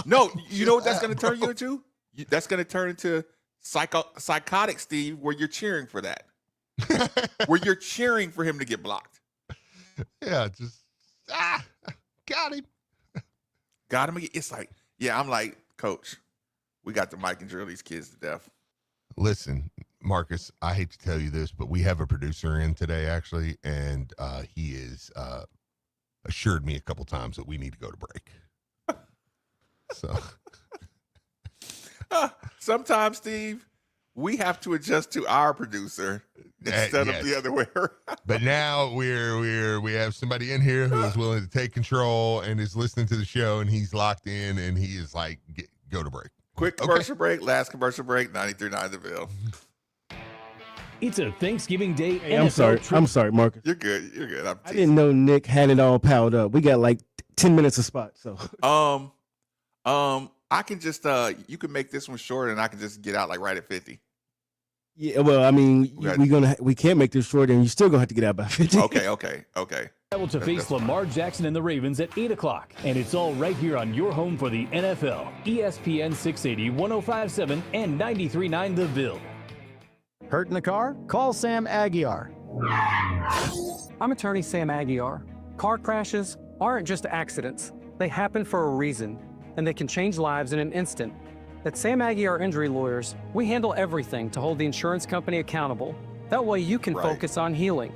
No, you know what that's going to turn you into? That's going to turn into psychotic Steve, where you're cheering for that. Where you're cheering for him to get blocked. Yeah, just got him. Got him. It's like, yeah, I'm like, Coach, we got the mic and drill these kids to death. Listen, Marcus, I hate to tell you this, but we have a producer in today, actually, and he is assured me a couple times that we need to go to break. So sometimes, Steve, we have to adjust to our producer instead of the other way around. But now we have somebody in here who is willing to take control and is listening to the show, and he's locked in, and he is like, go to break. Quick commercial break, last commercial break, 93.9 The Ville. It's a Thanksgiving Day. Hey, I'm sorry, Marcus. You're good. You're good. I didn't know Nick had it all piled up. We got like 10 minutes of spot. So I can just you can make this one short, and I can just get out like right at 50. Yeah, well, I mean, we can't make this short, and you're still gonna have to get out by 50. Okay. Able to face Lamar Jackson and the Ravens at 8 o'clock, and it's all right here on your home for the NFL, ESPN 680, 105.7, and 93.9 The Ville. Hurt in the car? Call Sam Aguiar. I'm attorney Sam Aguiar. Car crashes aren't just accidents. They happen for a reason, and they can change lives in an instant. At Sam Aguiar Injury Lawyers, we handle everything to hold the insurance company accountable. That way you can focus on healing.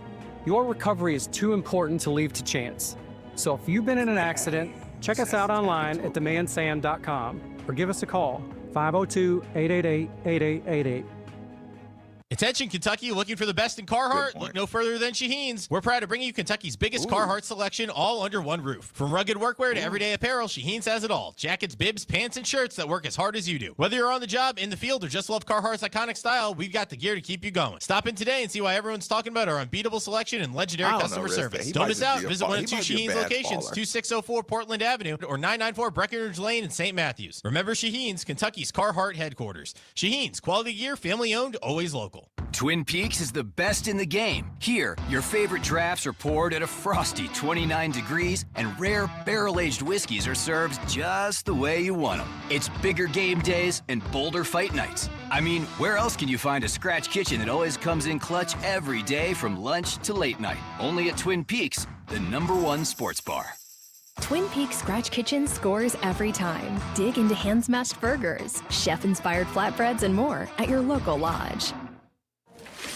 Your recovery is too important to leave to chance. So if you've been in an accident, check us out online at themanSam.com or give us a call, 502-888-8888. Attention, Kentucky, looking for the best in Carhartt? Look no further than Shaheen's. We're proud to bring you Kentucky's biggest Carhartt selection all under one roof. From rugged workwear to everyday apparel, Shaheen's has it all. Jackets, bibs, pants, and shirts that work as hard as you do. Whether you're on the job, in the field, or just love Carhartt's iconic style, we've got the gear to keep you going. Stop in today and see why everyone's talking about our unbeatable selection and legendary customer service. Don't miss out. Visit one of two Shaheen's locations, 2604 Portland Avenue or 994 Breckenridge Lane in St. Matthews. Remember Shaheen's, Kentucky's Carhartt headquarters. Shaheen's, quality gear, family owned, always local. Twin Peaks is the best in the game. Here, your favorite drafts are poured at a frosty 29 degrees, and rare barrel-aged whiskeys are served just the way you want them. It's bigger game days and bolder fight nights. I mean, where else can you find a scratch kitchen that always comes in clutch every day from lunch to late night? Only at Twin Peaks, the #1 sports bar. Twin Peaks Scratch Kitchen scores every time. Dig into hand-smashed burgers, chef-inspired flatbreads, and more at your local lodge.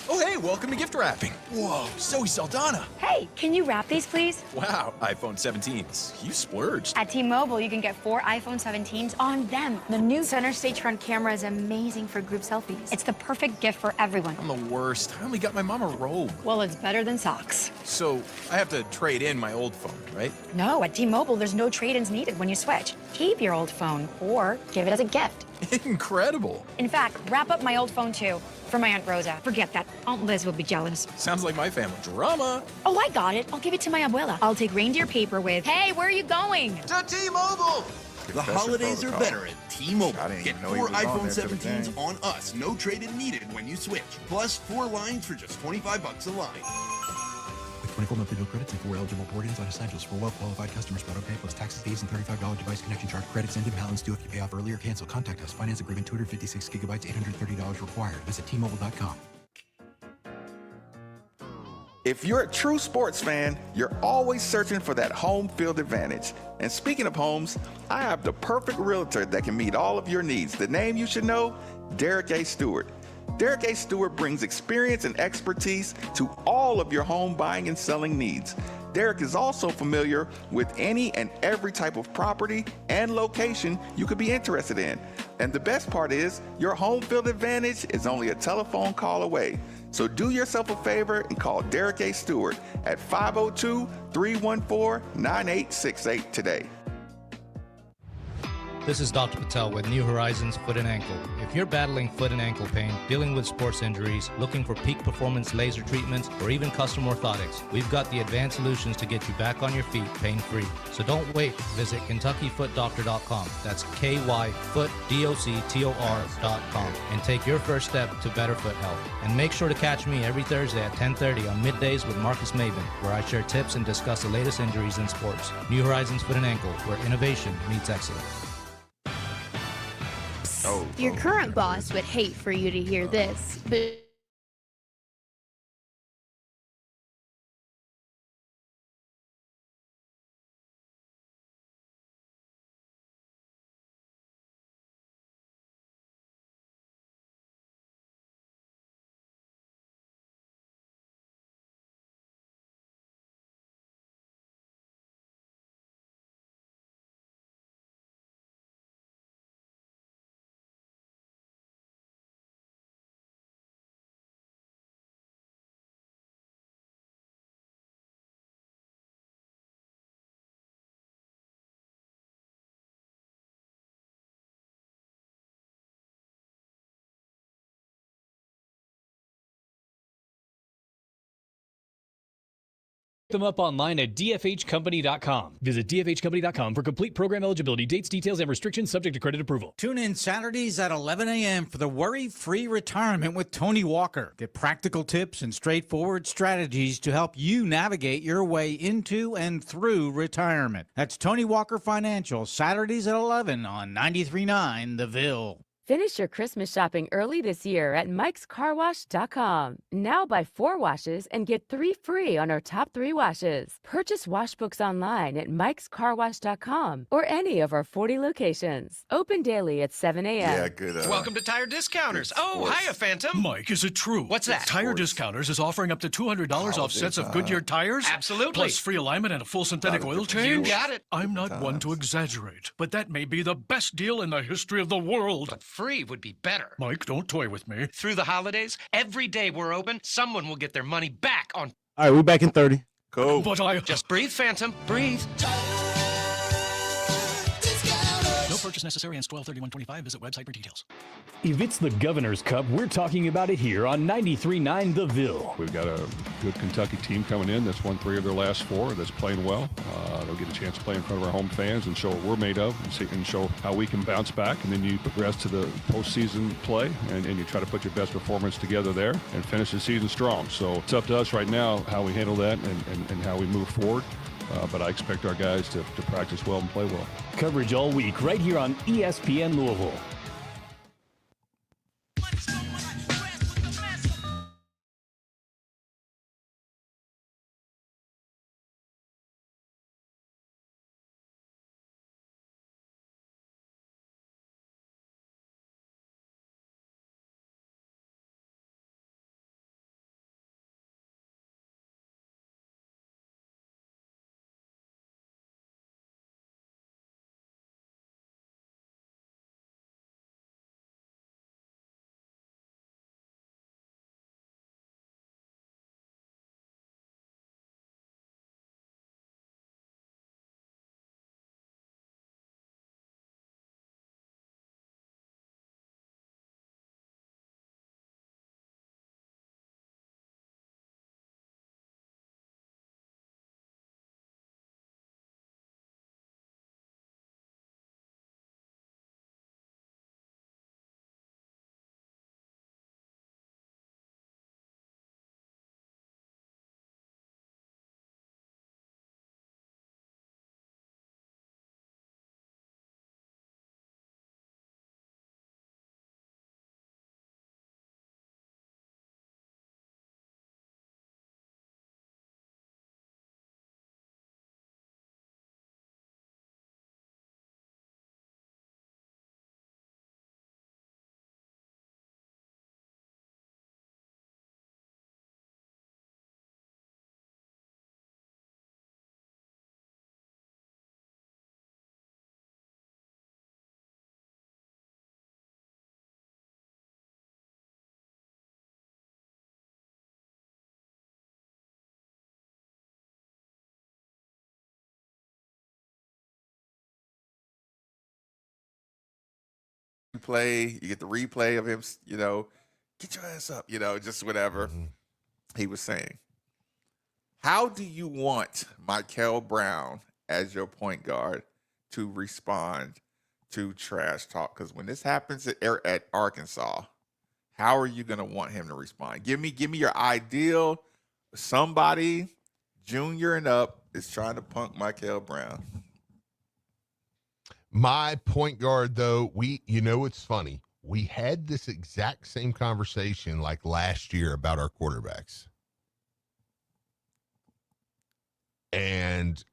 Oh, hey, welcome to gift wrapping. Whoa, Zoe Saldana. Hey, can you wrap these, please? Wow, iPhone 17s. You splurged. At T-Mobile, you can get 4 iPhone 17s on them. The new center stage front camera is amazing for group selfies. It's the perfect gift for everyone. I'm the worst. I only got my mom a robe. Well, it's better than socks. So, I have to trade in my old phone, right? No, at T-Mobile, there's no trade-ins needed when you switch. Keep your old phone or give it as a gift. Incredible. In fact, wrap up my old phone, too. For my Aunt Rosa. Forget that. Aunt Liz will be jealous. Sounds like my family. Drama. Oh, I got it. I'll give it to my abuela. I'll take reindeer paper with, hey, where are you going? To T-Mobile. The holidays are better at T-Mobile. Get 4 iPhone 17s on us. No trade-in needed when you switch. Plus 4 lines for just $25 a line. With 24 monthly bill credits and 4 eligible board-ins on essentials for well-qualified customers. Auto pay plus taxes, fees, and $35 device connection charge. Credits end in balance due if you pay off early or cancel. Contact us. Finance agreement 256 gigabytes, $830 required. Visit T-Mobile.com. If you're a true sports fan, you're always searching for that home field advantage. And speaking of homes, I have the perfect realtor that can meet all of your needs. The name you should know, Derek A. Stewart. Derek A. Stewart brings experience and expertise to all of your home buying and selling needs. Derek is also familiar with any and every type of property and location you could be interested in. And the best part is, your home field advantage is only a telephone call away. So do yourself a favor and call Derek A. Stewart at 502-314-9868 today. This is Dr. Patel with New Horizons Foot and Ankle. If you're battling foot and ankle pain, dealing with sports injuries, looking for peak performance laser treatments, or even custom orthotics, we've got the advanced solutions to get you back on your feet pain-free. So don't wait. Visit KentuckyFootDoctor.com. That's KYFootDoctor.com and take your first step to better foot health. And make sure to catch me every Thursday at 10:30 on Middays with Marcus Maven, where I share tips and discuss the latest injuries in sports. New Horizons Foot and Ankle, where innovation meets excellence. Your current boss would hate for you to hear this, but Them up online at dfhcompany.com. Visit dfhcompany.com for complete program eligibility, dates, details, and restrictions subject to credit approval. Tune in Saturdays at 11 a.m. for the Worry-Free Retirement with Tony Walker. Get practical tips and straightforward strategies to help you navigate your way into and through retirement. That's Tony Walker Financial, Saturdays at 11 on 93.9 The Ville. Finish your Christmas shopping early this year at mikescarwash.com. Now buy 4 washes and get 3 free on our top 3 washes. Purchase wash books online at mikescarwash.com or any of our 40 locations. Open daily at 7 a.m. Yeah, good. Welcome to Tire Discounters. Oh, hiya, Phantom. Mike, is it true? What's that? Tire Discounters is offering up to $200 off sets of Goodyear tires? Absolutely. Plus free alignment and a full synthetic oil change? You got it. I'm not one to exaggerate, but that may be the best deal in the history of the world. free would be better. Mike, don't toy with me. Through the holidays, every day we're open, someone will get their money back on. All right, we're back in 30. Cool. But I... Just breathe, Phantom. Breathe. No purchase necessary. Ends 12/31/25. Visit website for details. If it's the Governor's Cup, we're talking about it here on 93.9 The Ville. We've got a good Kentucky team coming in that's won 3 of their last 4 that's playing well. They'll get a chance to play in front of our home fans and show what we're made of and show how we can bounce back. And then you progress to the postseason play and you try to put your best performance together there and finish the season strong. So it's up to us right now how we handle that and how we move forward. But I expect our guys to practice well and play well. Coverage all week right here on ESPN Louisville. Replay, you get the replay of him, get your ass up, just whatever he was saying. How do you want Michael Brown as your point guard to respond to trash talk? Because when this happens at Arkansas, how are you going to want him to respond? Give me your ideal. Somebody junior and up is trying to punk Michael Brown. My point guard, though, it's funny. We had this exact same conversation like last year about our quarterbacks. And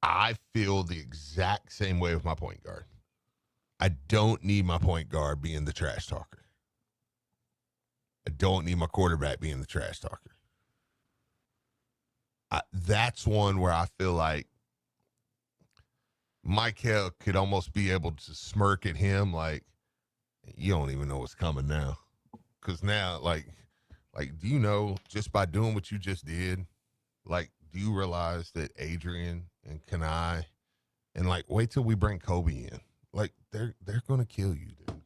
I feel the exact same way with my point guard. I don't need my point guard being the trash talker. I don't need my quarterback being the trash talker. That's one where I feel like Michael could almost be able to smirk at him like, you don't even know what's coming now. Because now, like, do you know, just by doing what you just did, like, do you realize that Adrian and Kanai and, like, wait till we bring Kobe in. Like, they're going to kill you, dude.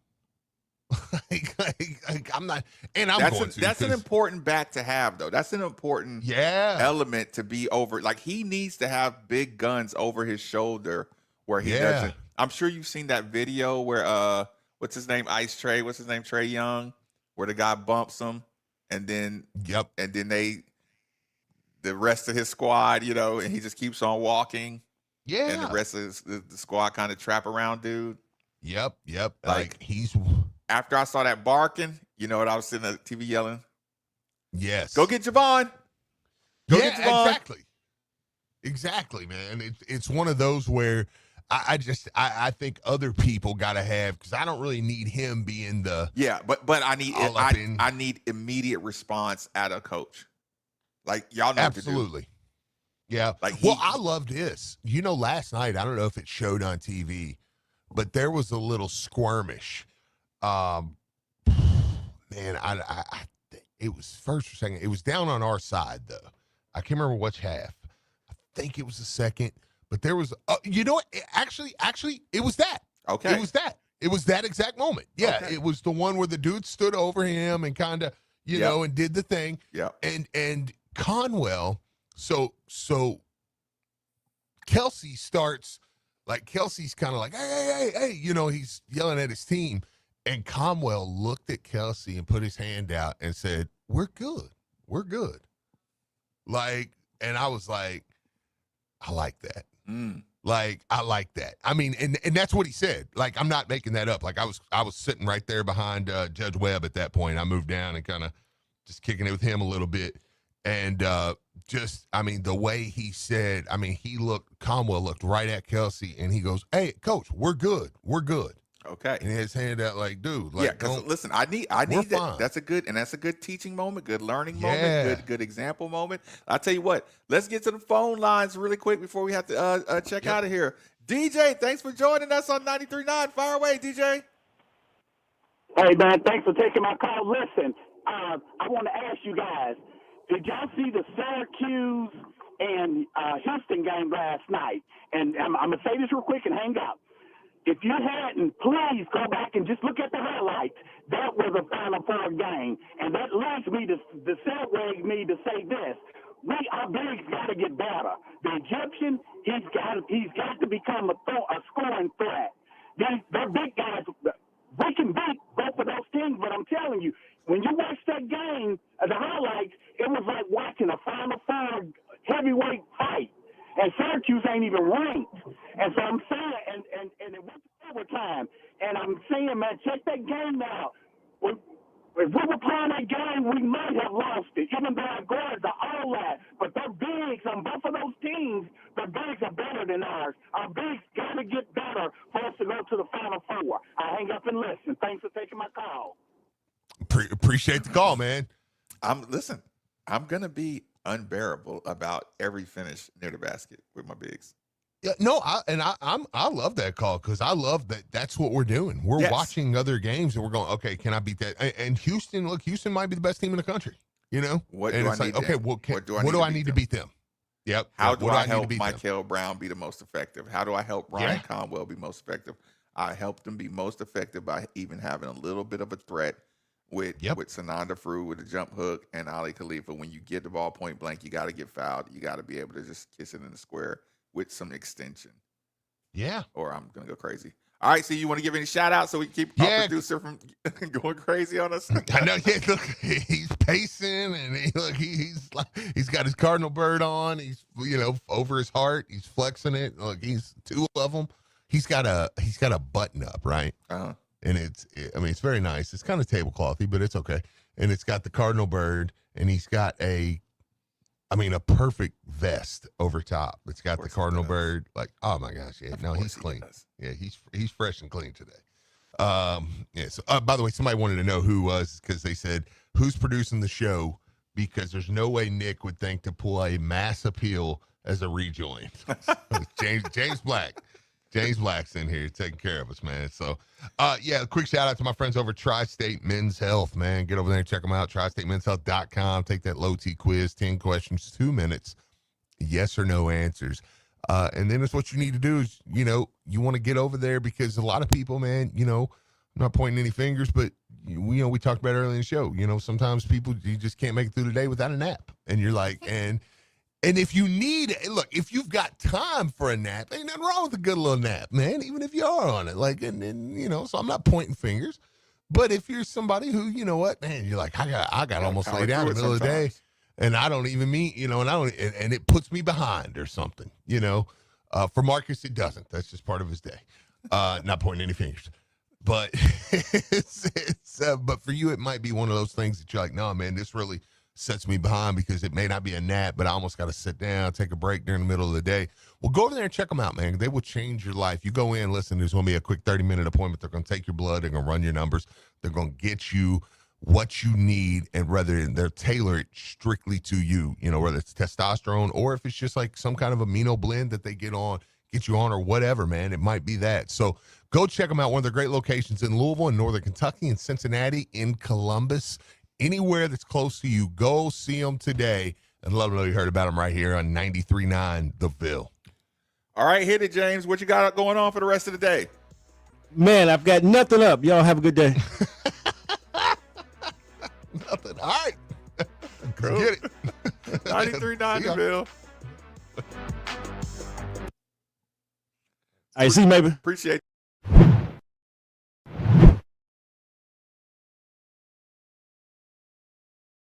I'm not, and I'm going to. That's an important back to have, though. That's an important element to be over. Like, he needs to have big guns over his shoulder where he doesn't. I'm sure you've seen that video where what's his name, Trey Young, where the guy bumps him, and then and then the rest of his squad, and he just keeps on walking. Yeah, and the rest of the squad kind of trap around, dude. Yep. Like he's. After I saw that barking, you know what? I was sitting at the TV yelling. Yes. Go get Javon. Go get Javon. Exactly, man. It's one of those where I think other people got to have, because I don't really need him being the but I need immediate response at a coach. Like, y'all know absolutely. What to do. Yeah. Like I love this. Last night, I don't know if it showed on TV, but there was a little skirmish Man, it was first or second. It was down on our side though. I can't remember which half. I think it was the second, but there was. You know what? Actually, it was that. Okay. It was that. It was that exact moment. Yeah, Okay. it was the one where the dude stood over him and kind of, you know, and did the thing. Yeah. And Conwell. So Kelsey starts. Like, Kelsey's kind of like, hey, you know, he's yelling at his team. And Conwell looked at Kelsey and put his hand out and said, we're good. Like, and I was like, I like that. Like, I like that. I mean, and that's what he said. Like, I'm not making that up. Like, I was sitting right there behind Judge Webb at that point. I moved down and kind of just kicking it with him a little bit. And just, I mean, the way he said, I mean, Conwell looked right at Kelsey and he goes, hey, coach, we're good. Okay. And he had his hand out like, dude, like, yeah, because listen, I need that. fine. That's a good teaching moment, good learning moment, good example moment. I'll tell you what, let's get to the phone lines really quick before we have to check out of here. DJ, thanks for joining us on 93.9. Fire away, DJ. Hey, man, thanks for taking my call. Listen, I want to ask you guys, did y'all see the Syracuse and Houston game last night? And I'm going to say this real quick and hang up. If you hadn't, please go back and just look at the highlights. That was a Final Four game. And that leads me to segue me to say this. Our bigs got to get better. The Egyptian, he's got to become a scoring threat. They're big guys. They can beat both of those teams, but I'm telling you, when you watch that game, the highlights, it was like watching a Final Four heavyweight fight. And Syracuse ain't even ranked. And so I'm saying, and it went to overtime. And I'm saying, man, check that game out. If we were playing that game, we might have lost it, even though our guards are all that. But their bigs on both of those teams, their bigs are better than ours. Our bigs got to get better for us to go to the Final Four. I hang up and listen. Thanks for taking my call. Appreciate the call, man. I'm going to be unbearable about every finish near the basket with my bigs. Yeah, no, I love that call because I love that. That's what we're doing. We're watching other games and we're going, okay, can I beat that? And Houston, look, Houston might be the best team in the country. You know, what and do it's I like, need? Okay, well, what do I need to beat them? Yep. How do I help them? Michael Brown be the most effective? How do I help Ryan Conwell be most effective? I help them be most effective by even having a little bit of a threat with Sananda Frew with a jump hook and Ali Khalifa. When you get the ball point blank, you got to get fouled. You got to be able to just kiss it in the square with some extension. Yeah. Or I'm going to go crazy. All right, so you want to give any shout out so we can keep our producer from going crazy on us? I know. Yeah, look, he's pacing and he's got his cardinal bird on. He's over his heart. He's flexing it. Look, he's two of them. He's got a button up, right? Uh-huh. And it's very nice. It's kind of tableclothy, but it's okay. And it's got the cardinal bird, and he's got a perfect vest over top. It's got the cardinal bird. Like, oh my gosh, yeah. No, he's clean. Yeah, he's fresh and clean today. Yeah. So, by the way, somebody wanted to know who was because they said who's producing the show because there's no way Nick would think to pull a mass appeal as a rejoin. James Black. James Black's in here taking care of us, man. So, a quick shout out to my friends over at Tri-State Men's Health, man. Get over there and check them out, tristatemenshealth.com. Take that low T quiz, 10 questions, 2 minutes, yes or no answers. And then it's what you need to do is, you want to get over there because a lot of people, man, I'm not pointing any fingers, but, we talked about earlier in the show, sometimes people, you just can't make it through the day without a nap. And you're like, And if you if you've got time for a nap, ain't nothing wrong with a good little nap, man, even if you are on it. So I'm not pointing fingers. But if you're somebody who, man, you're like, I got almost laid down in the middle of the day and I don't even mean, and it puts me behind or something, For Marcus, it doesn't. That's just part of his day. Not pointing any fingers. But but for you, it might be one of those things that you're like, no, man, this really sets me behind because it may not be a nap, but I almost got to sit down, take a break during the middle of the day. Well, go over there and check them out, man. They will change your life. You go in, listen, there's going to be a quick 30-minute appointment. They're going to take your blood. They're going to run your numbers. They're going to get you what you need, and whether they're tailored strictly to you, whether it's testosterone or if it's just like some kind of amino blend that they get on, get you on or whatever, man. It might be that. So go check them out. One of their great locations in Louisville, in Northern Kentucky, in Cincinnati, in Columbus. Anywhere that's close to you, go see them today. And love to know you heard about them right here on 93.9 The Ville. All right, hit it, James. What you got going on for the rest of the day? Man, I've got nothing up. Y'all have a good day. Nothing. All right. Cool. Get it. 93.9 The Ville. All right, see you, maybe. Appreciate it.